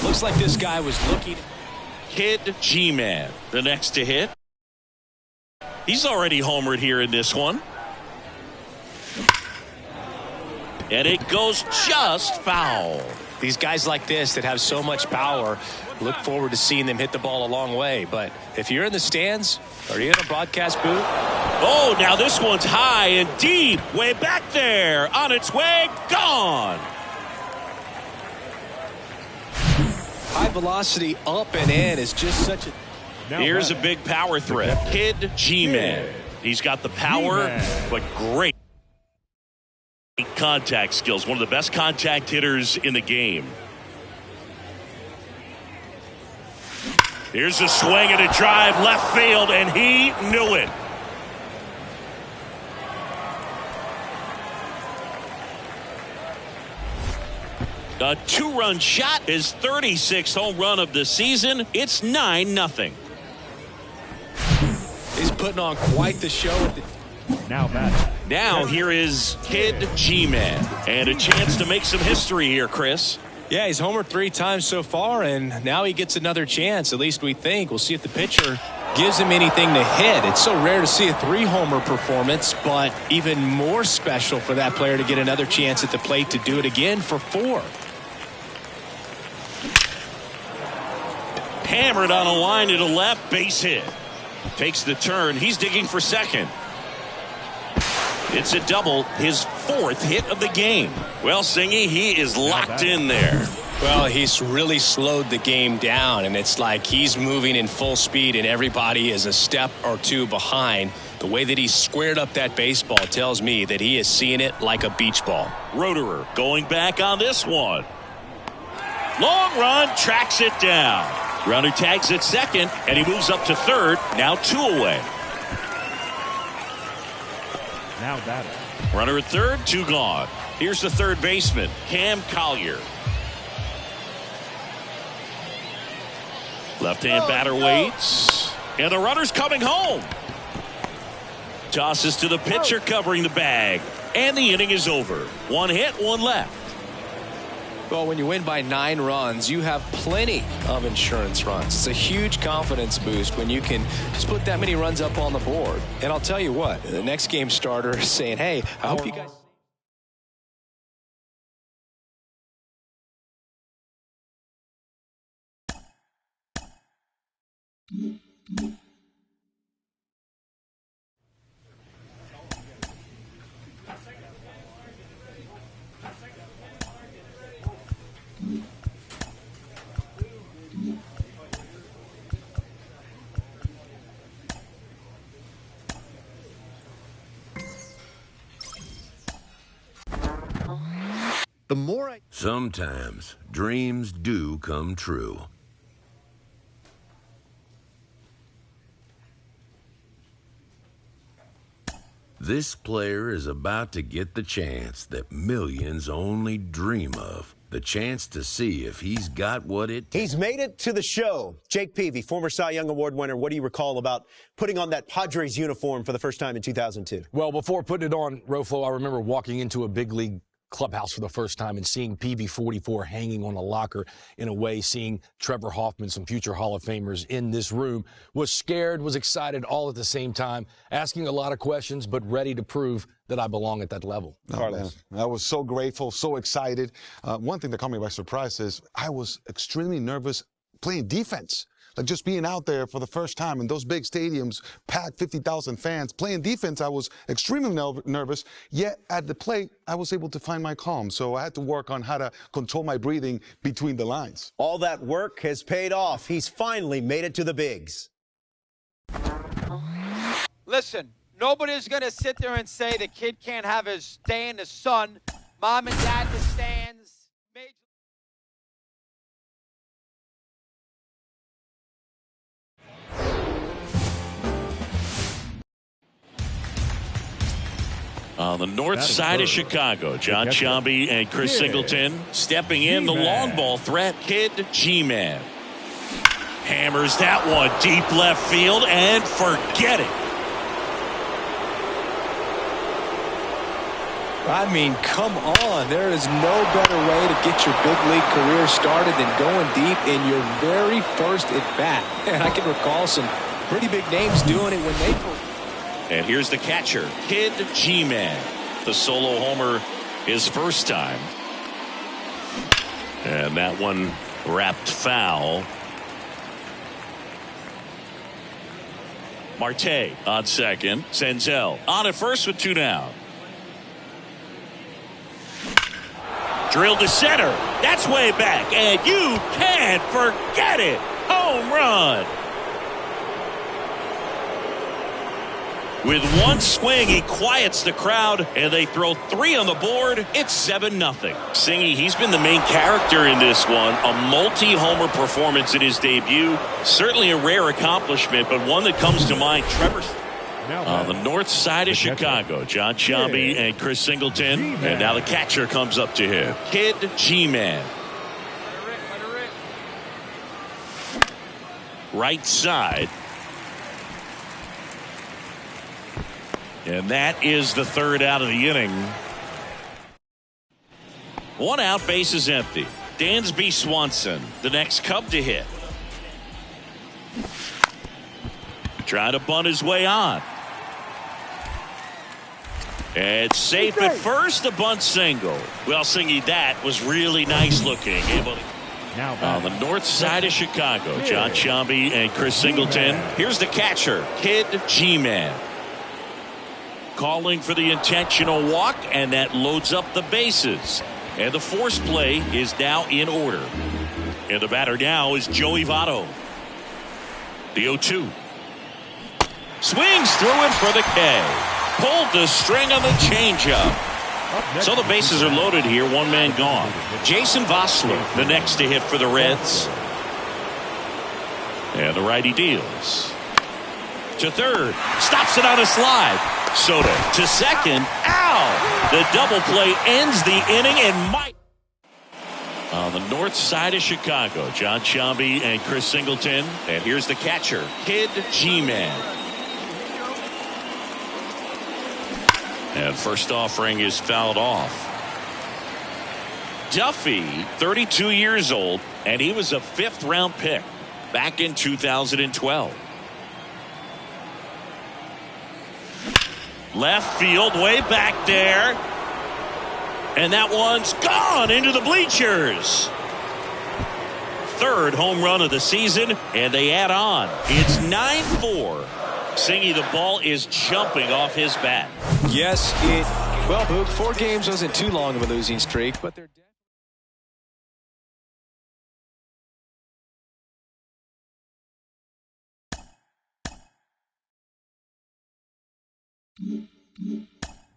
Looks like this guy was looking. Kid G-Man, the next to hit. He's already homered here in this one. And it goes just foul. These guys like this that have so much power, look forward to seeing them hit the ball a long way. But if you're in the stands or you're in a broadcast booth. Oh, now this one's high and deep. Way back there. On its way. Gone. High velocity up and in is just such a. Here's a big power threat. Kid G-Man. He's got the power, but great contact skills. One of the best contact hitters in the game. Here's a swing and a drive left field, and he knew it. A two-run shot, his 36th home run of the season. It's 9-0. He's putting on quite the show. Now here is Kid G-Man, and a chance to make some history here, Chris. Yeah, he's homered 3 times so far, and now he gets another chance. At least we think. We'll see if the pitcher gives him anything to hit. It's so rare to see a 3-homer performance, but even more special for that player to get another chance at the plate to do it again for 4. Hammered on a line to the left, base hit. Takes the turn. He's digging for second. It's a double, his 4th hit of the game. Well, Singy, he is locked in there. Well, he's really slowed the game down, and it's like he's moving in full speed, and everybody is a step or 2 behind. The way that he squared up that baseball tells me that he is seeing it like a beach ball. Roederer going back on this one. Long run, tracks it down. Runner tags at second, and he moves up to third. Now 2 away. Now batter. Runner at third, 2 gone. Here's the third baseman, Cam Collier. Left-hand batter waits. And the runner's coming home. Tosses to the pitcher covering the bag. And the inning is over. 1 hit, 1 left. Well, when you win by 9 runs, you have plenty of insurance runs. It's a huge confidence boost when you can just put that many runs up on the board. And I'll tell you what, the next game starter is saying, hey, I hope you guys... The more I... Sometimes dreams do come true. This player is about to get the chance that millions only dream of. The chance to see if he's got what it takes. He's made it to the show. Jake Peavy, former Cy Young Award winner. What do you recall about putting on that Padres uniform for the first time in 2002? Well, before putting it on, Roflo, I remember walking into a big league clubhouse for the first time and seeing PV44 hanging on a locker. In a way, seeing Trevor Hoffman, some future Hall of Famers in this room. Was scared, was excited all at the same time, asking a lot of questions, but ready to prove that I belong at that level. Oh, I was so grateful, so excited. One thing that caught me by surprise is I was extremely nervous playing defense. Like just being out there for the first time in those big stadiums, packed 50,000 fans, playing defense, I was extremely nervous. Yet at the plate, I was able to find my calm. So I had to work on how to control my breathing between the lines. All that work has paid off. He's finally made it to the bigs. Listen, nobody's going to sit there and say the kid can't have his day in the sun. Mom and dad in the stands. On the north side of Chicago, John Sciambi and Chris Singleton stepping in. The long ball threat, Kid G-Man. Hammers that one deep left field and forget it. I mean, come on. There is no better way to get your big league career started than going deep in your very first at-bat. And I can recall some pretty big names doing it when they first. And here's the catcher, Kid G-Man. The solo homer his first time. And that one wrapped foul. Marte on second. Senzel on at first with 2 down. Drilled to center. That's way back. And you can't forget it. Home run. With one swing, he quiets the crowd, and they throw 3 on the board. It's 7-0. Singy, he's been the main character in this one. A multi-homer performance in his debut. Certainly a rare accomplishment, but one that comes to mind. Trevor on the north side of Chicago. John Sciambi and Chris Singleton. And now the catcher comes up to him. Kid G-Man. Right side. And that is the 3rd out of the inning. 1 out, base is empty. Dansby Swanson, the next Cub to hit. Trying to bunt his way on. And safe at first, a bunt single. Well, Singy, that was really nice looking. Able to on the north side of Chicago. John Sciambi and Chris Singleton. Here's the catcher, Kid G-Man. Calling for the intentional walk, and that loads up the bases. And the force play is now in order. And the batter now is Joey Votto. The 0-2. Swings through it for the K. Pulled the string on the changeup. So the bases are loaded here. 1 man gone. Jason Vossler, the next to hit for the Reds. And the righty deals. To third. Stops it on a slide. Soto to second. Ow! The double play ends the inning and might. On the north side of Chicago, John Sciambi and Chris Singleton. And here's the catcher, Kid G-Man. And first offering is fouled off. Duffy, 32 years old, and he was a 5th round pick back in 2012. Left field, way back there. And that one's gone into the bleachers. 3rd home run of the season, and they add on. It's 9-4. Singy, the ball is jumping off his bat. Yes, well, Boog, 4 games wasn't too long of a losing streak, but they're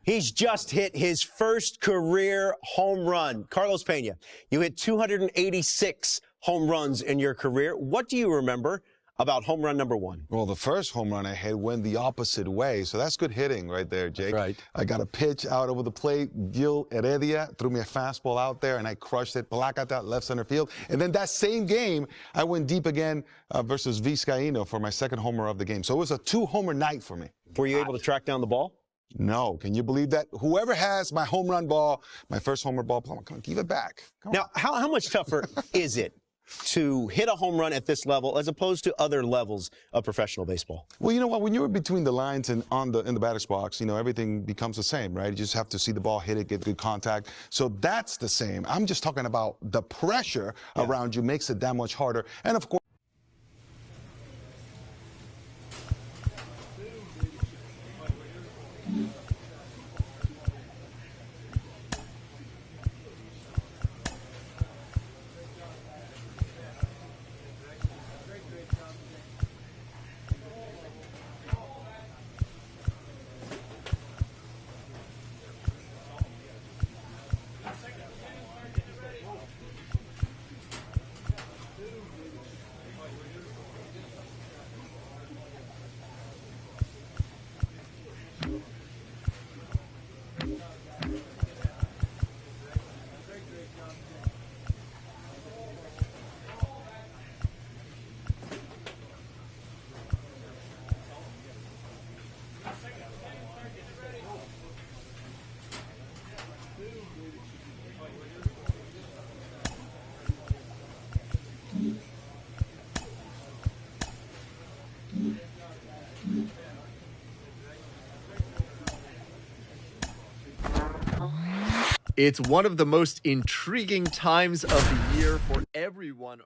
He's just hit his first career home run. Carlos Pena, you hit 286 home runs in your career. What do you remember about home run number 1? Well, the first home run I hit went the opposite way, so that's good hitting right there, Jake. That's right. I got a pitch out over the plate. Gil Heredia threw me a fastball out there, and I crushed it. Palacata, left center field. And then that same game, I went deep again versus Vizcaíno for my 2nd homer of the game. So it was a 2-homer night for me. Were you able to track down the ball? No. Can you believe that? Whoever has my home run ball, my first homer ball, come on, give it back. Now, how much tougher is it to hit a home run at this level as opposed to other levels of professional baseball? Well, you know what? When you're between the lines and in the batter's box, everything becomes the same, right? You just have to see the ball, hit it, get good contact. So that's the same. I'm just talking about the pressure around you makes it that much harder. And of course, It's one of the most intriguing times of the year for everyone.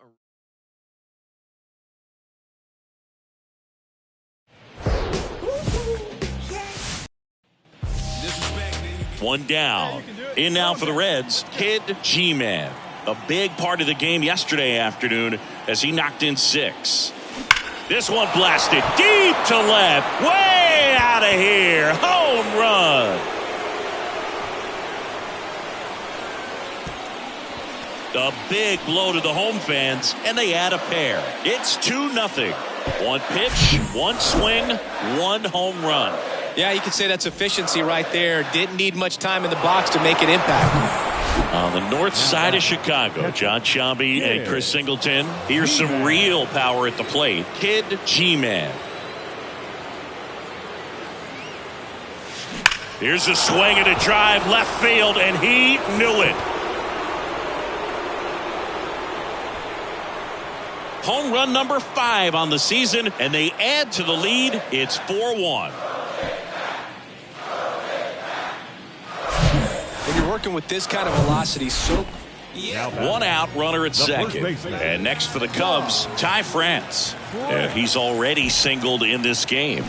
One down. In now for the Reds, Kid G-Man. A big part of the game yesterday afternoon as he knocked in 6. This one blasted deep to left. Way out of here. Home run. A big blow to the home fans, and they add a pair. It's 2-0. One pitch, one swing, one home run. Yeah, you could say that's efficiency right there. Didn't need much time in the box to make an impact. On the north side of Chicago, John Sciambi and Chris Singleton. Here's some real power at the plate. Kid G-Man. Here's a swing and a drive left field, and he knew it. Home run number 5 on the season, and they add to the lead. It's 4-1. When you're working with this kind of velocity, One out, runner at second. And next for the Cubs, Ty France. He's already singled in this game.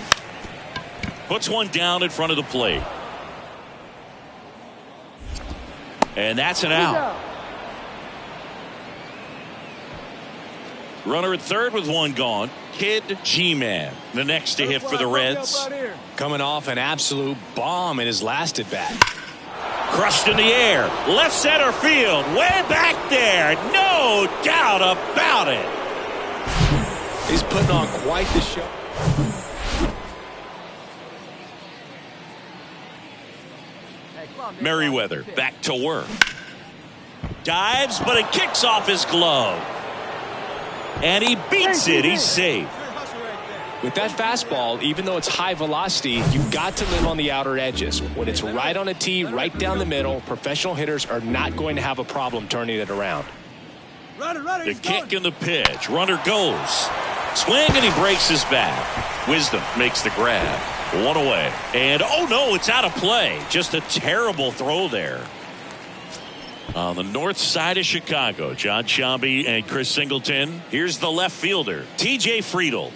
Puts one down in front of the plate. And that's an out. Runner at third with one gone. Kid G-Man, the next to hit for the Reds. coming off an absolute bomb in his last at bat. Crushed in the air, left center field, way back there, no doubt about it. He's putting on quite the show. Merriweather back to work. Dives, but it kicks off his glove. And he beats it. He's safe. With that fastball, even though it's high velocity, you've got to live on the outer edges. When it's right on a tee, right down the middle, professional hitters are not going to have a problem turning it around. The kick and the pitch. Runner goes. Swing, and he breaks his back. Wisdom makes the grab. One away. And, oh, no, it's out of play. Just a terrible throw there. On the north side of Chicago, John Sciambi and Chris Singleton. Here's the left fielder, T.J. Friedl.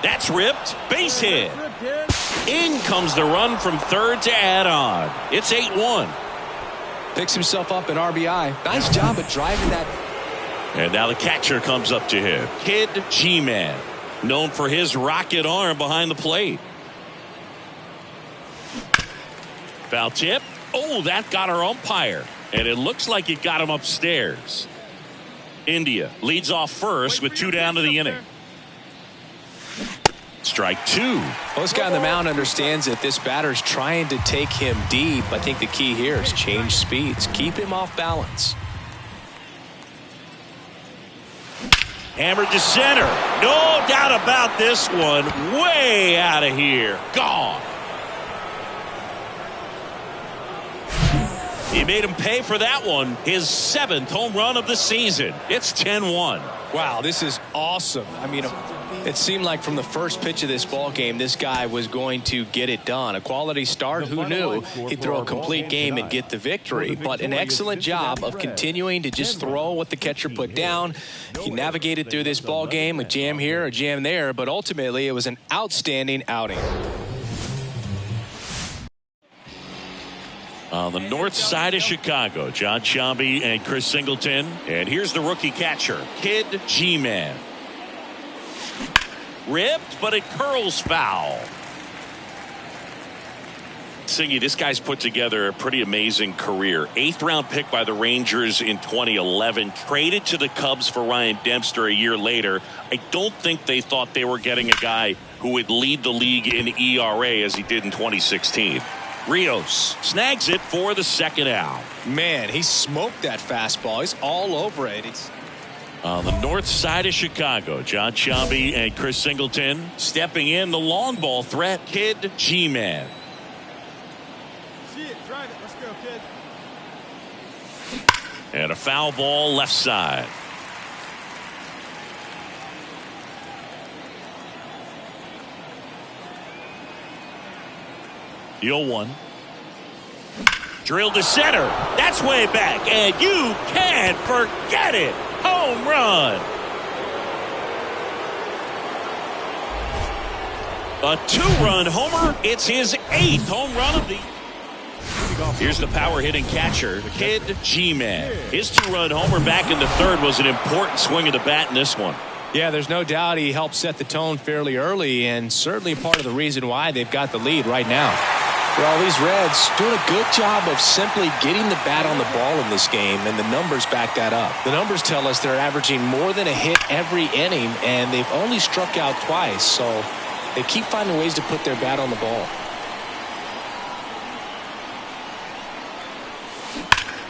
That's ripped. Base hit. In comes the run from third to add on. It's 8-1. Picks himself up an RBI. Nice job at driving that. And now the catcher comes up to him. Kid G-Man, known for his rocket arm behind the plate. Foul tip. Oh, that got our umpire. And it looks like it got him upstairs. India leads off first with 2 down to the inning. Strike 2. Well, this guy on the mound understands that this batter's trying to take him deep. I think the key here is change speeds. Keep him off balance. Hammered to center. No doubt about this one. Way out of here. Gone. He made him pay for that one. His 7th home run of the season. It's 10-1. Wow, this is awesome. I mean, it seemed like from the first pitch of this ball game, this guy was going to get it done. A quality start. Who knew he'd throw a complete game and get the victory? But an excellent job of continuing to just throw what the catcher put down. He navigated through this ball game, a jam here, a jam there, but ultimately it was an outstanding outing. On the north side of Chicago, John Sciambi and Chris Singleton. And here's the rookie catcher, Kid G-Man. Ripped, but it curls foul. Singy, this guy's put together a pretty amazing career. 8th round pick by the Rangers in 2011. Traded to the Cubs for Ryan Dempster a year later. I don't think they thought they were getting a guy who would lead the league in ERA as he did in 2016. Rios snags it for the 2nd out. Man, he smoked that fastball. He's all over it. On the north side of Chicago, John Sciambi and Chris Singleton. Stepping in, the long ball threat, Kid G-Man. See it, drive it. Let's go, kid. And a foul ball left side. The 0-1. Drilled to center. That's way back, and you can't forget it. Home run. A 2-run homer. It's his 8th home run of the. Here's the power hitting catcher, Kid G-Man. His 2-run homer back in the 3rd was an important swing of the bat in this one. Yeah, there's no doubt he helped set the tone fairly early, and certainly part of the reason why they've got the lead right now. Well, these Reds doing a good job of simply getting the bat on the ball in this game, and the numbers back that up. The numbers tell us they're averaging more than a hit every inning, and they've only struck out twice, so they keep finding ways to put their bat on the ball.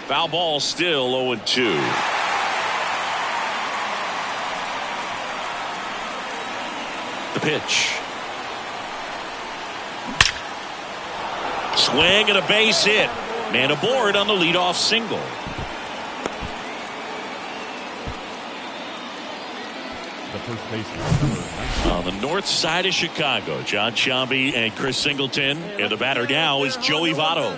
Foul ball, still 0-2. The pitch. Swing and a base hit. Man aboard on the leadoff single. The first baseman. On the north side of Chicago, John Sciambi and Chris Singleton. And the batter now is Joey Votto.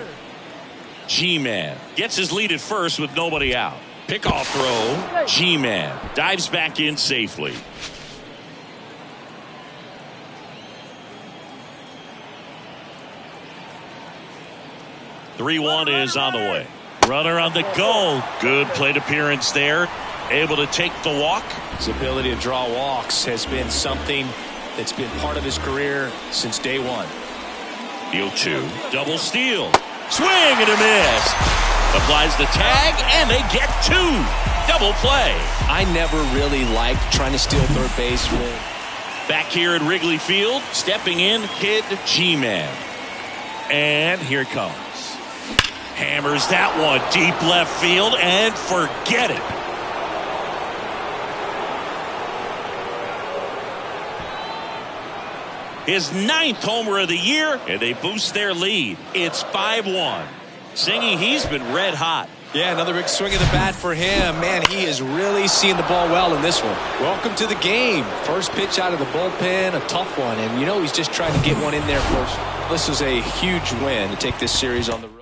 G-Man gets his lead at first with nobody out. Pickoff throw. G-Man dives back in safely. "3-1 is on the way. Runner on the go. Good plate appearance there. Able to take the walk. His ability to draw walks has been something that's been part of his career since day one. The 0-2. Double steal. Swing and a miss. Applies the tag, and they get 2. Double play. I never really liked trying to steal third base. Back here at Wrigley Field, stepping in, Kid G-Man. And here it comes. Hammers that one deep left field, and forget it. His 9th homer of the year, and they boost their lead. It's 5-1. Singy, he's been red hot. Yeah, another big swing of the bat for him. Man, he is really seeing the ball well in this one. Welcome to the game. First pitch out of the bullpen, a tough one. And you know he's just trying to get one in there first. This is a huge win to take this series on the road.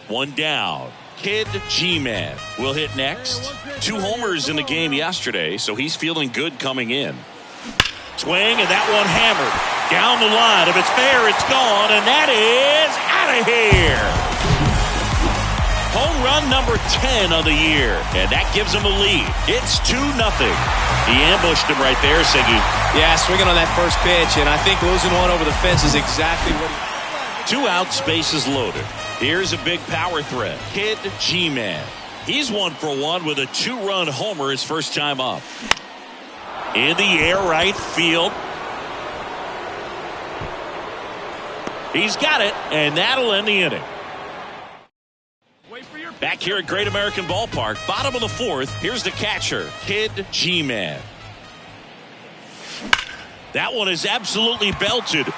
One down. Kid G-Man will hit next. 2 homers in the game yesterday, so he's feeling good coming in. Swing, and that one hammered. Down the line. If it's fair, it's gone, and that is out of here. Home run number 10 of the year, and that gives him a lead. It's 2-0. He ambushed him right there, Siggy. Yeah, swinging on that first pitch, and I think losing one over the fence is exactly what he... 2 outs, bases loaded. Here's a big power threat. Kid G-Man. He's 1 for 1 with a 2-run homer his first time up. In the air right field. He's got it, and that'll end the inning. Back here at Great American Ballpark, bottom of the 4th, here's the catcher, Kid G-Man. That one is absolutely belted.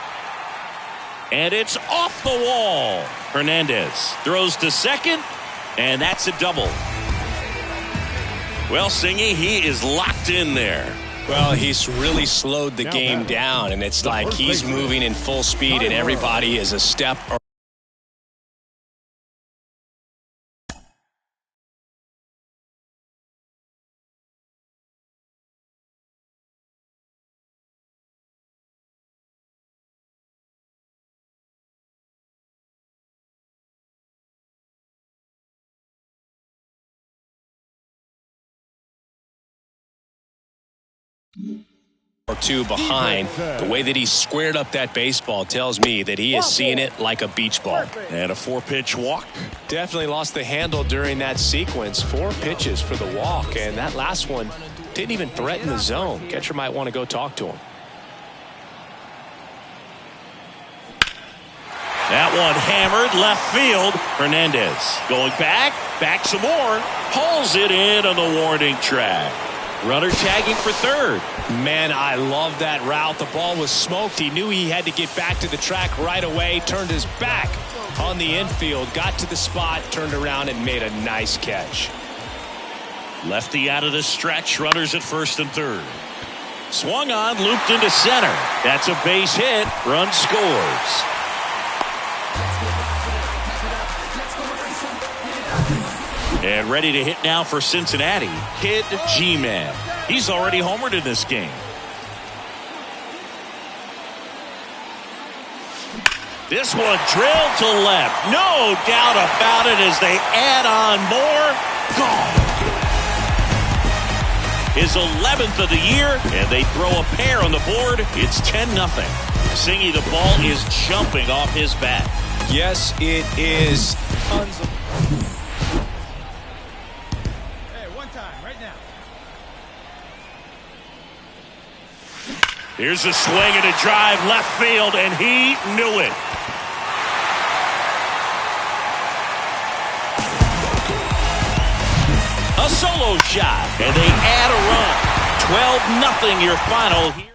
And it's off the wall. Hernandez throws to second, and that's a double. Well, Singy, he is locked in there. Well, he's really slowed the game down, and it's like he's moving in full speed, and everybody is a step or two behind. The way that he squared up that baseball tells me that he is seeing it like a beach ball. And a 4-pitch walk. Definitely lost the handle during that sequence. 4 pitches for the walk, and that last one didn't even threaten the zone. Catcher might want to go talk to him. That one hammered left field. Hernandez going back some more. Pulls it in on the warning track. Runner tagging for third. Man, I love that route. The ball was smoked. He knew he had to get back to the track right away. Turned his back on the infield. Got to the spot. Turned around and made a nice catch. Lefty out of the stretch. Runners at first and third. Swung on. Looped into center. That's a base hit. Run scores. And ready to hit now for Cincinnati, Kid G-Man. He's already homered in this game. This one drilled to left. No doubt about it as they add on more. Gone. His 11th of the year, and they throw a pair on the board. It's 10-0. Singy, the ball is jumping off his bat. Yes, it is. Tons of... Here's a swing and a drive left field, and he knew it. A solo shot, and they add a run. 12-0 your final here.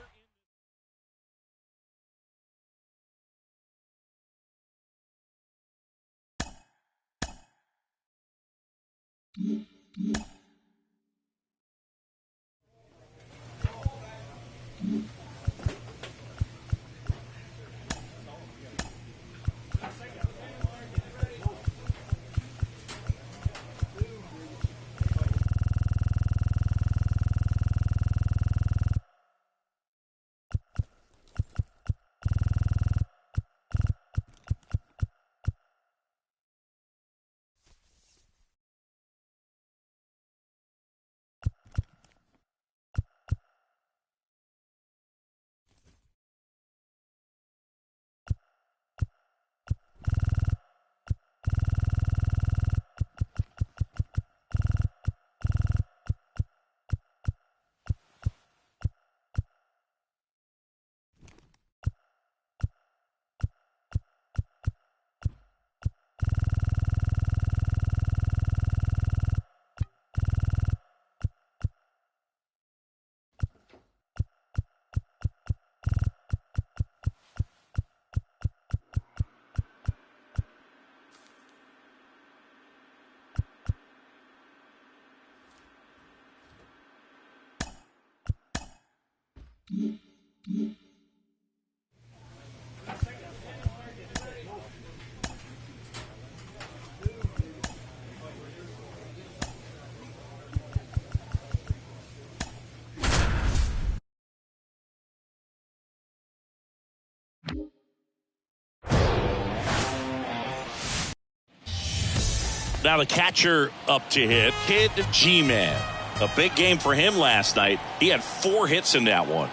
Now the catcher up to hit, Kid G-Man. A big game for him last night. He had 4 hits in that one.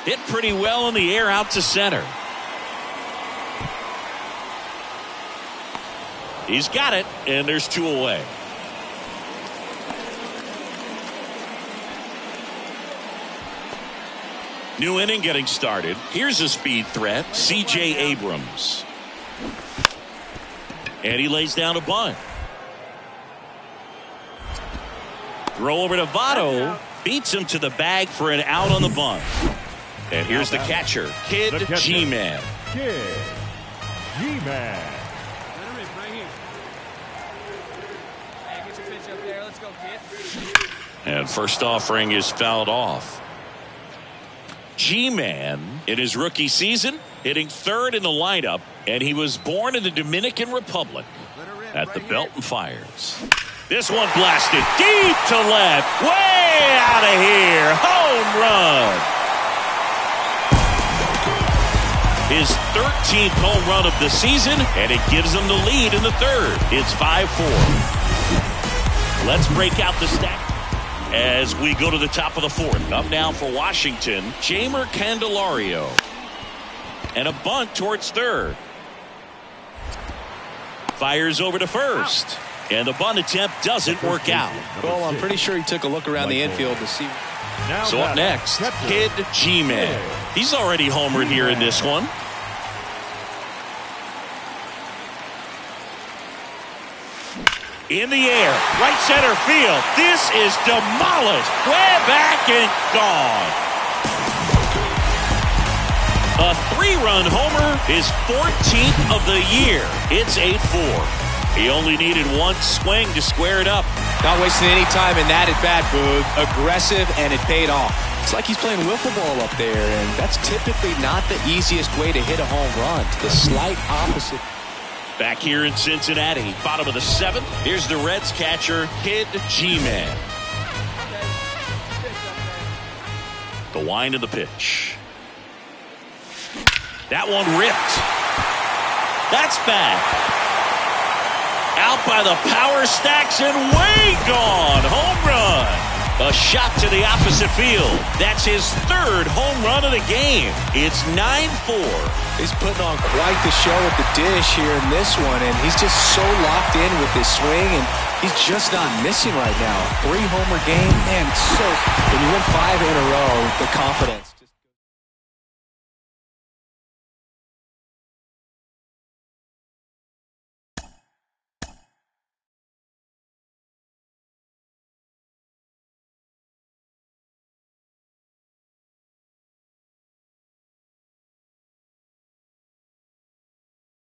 Hit pretty well in the air out to center. He's got it, and there's 2 away. New inning getting started. Here's a speed threat, C.J. Abrams. And he lays down a bunt. Throw over to Votto. Beats him to the bag for an out on the bunt. And here's the catcher, Kid G-Man. Kid G-Man. And first offering is fouled off. G-Man in his rookie season hitting 3rd in the lineup, and he was born in the Dominican Republic at the Belton Fires. This one blasted deep to left, way out of here, home run. His 13th home run of the season, and it gives them the lead in the 3rd. It's 5-4. Let's break out the stack as we go to the top of the fourth. Up now for Washington, Jamer Candelario. And a bunt towards third. Fires over to first. And the bunt attempt doesn't work out. Well, I'm pretty sure he took a look around the infield to see. So up next, Kid G-Man. He's already homered here in this one. In the air, right center field. This is demolished. Way back and gone. A 3-run homer, his 14th of the year. It's 8-4. He only needed one swing to square it up. Not wasting any time in that at-bat, Boog. Aggressive, and it paid off. It's like he's playing wiffle ball up there, and that's typically not the easiest way to hit a home run. The slight opposite. Back here in Cincinnati, bottom of the 7th. Here's the Reds catcher, Kid G-Man. The wind of the pitch. That one ripped. That's back. Out by the power stacks and way gone. Home run. A shot to the opposite field. That's his 3rd home run of the game. It's 9-4. He's putting on quite the show at the dish here in this one, and he's just so locked in with his swing, and he's just not missing right now. 3-homer game, man, so when you win 5 in a row, the confidence.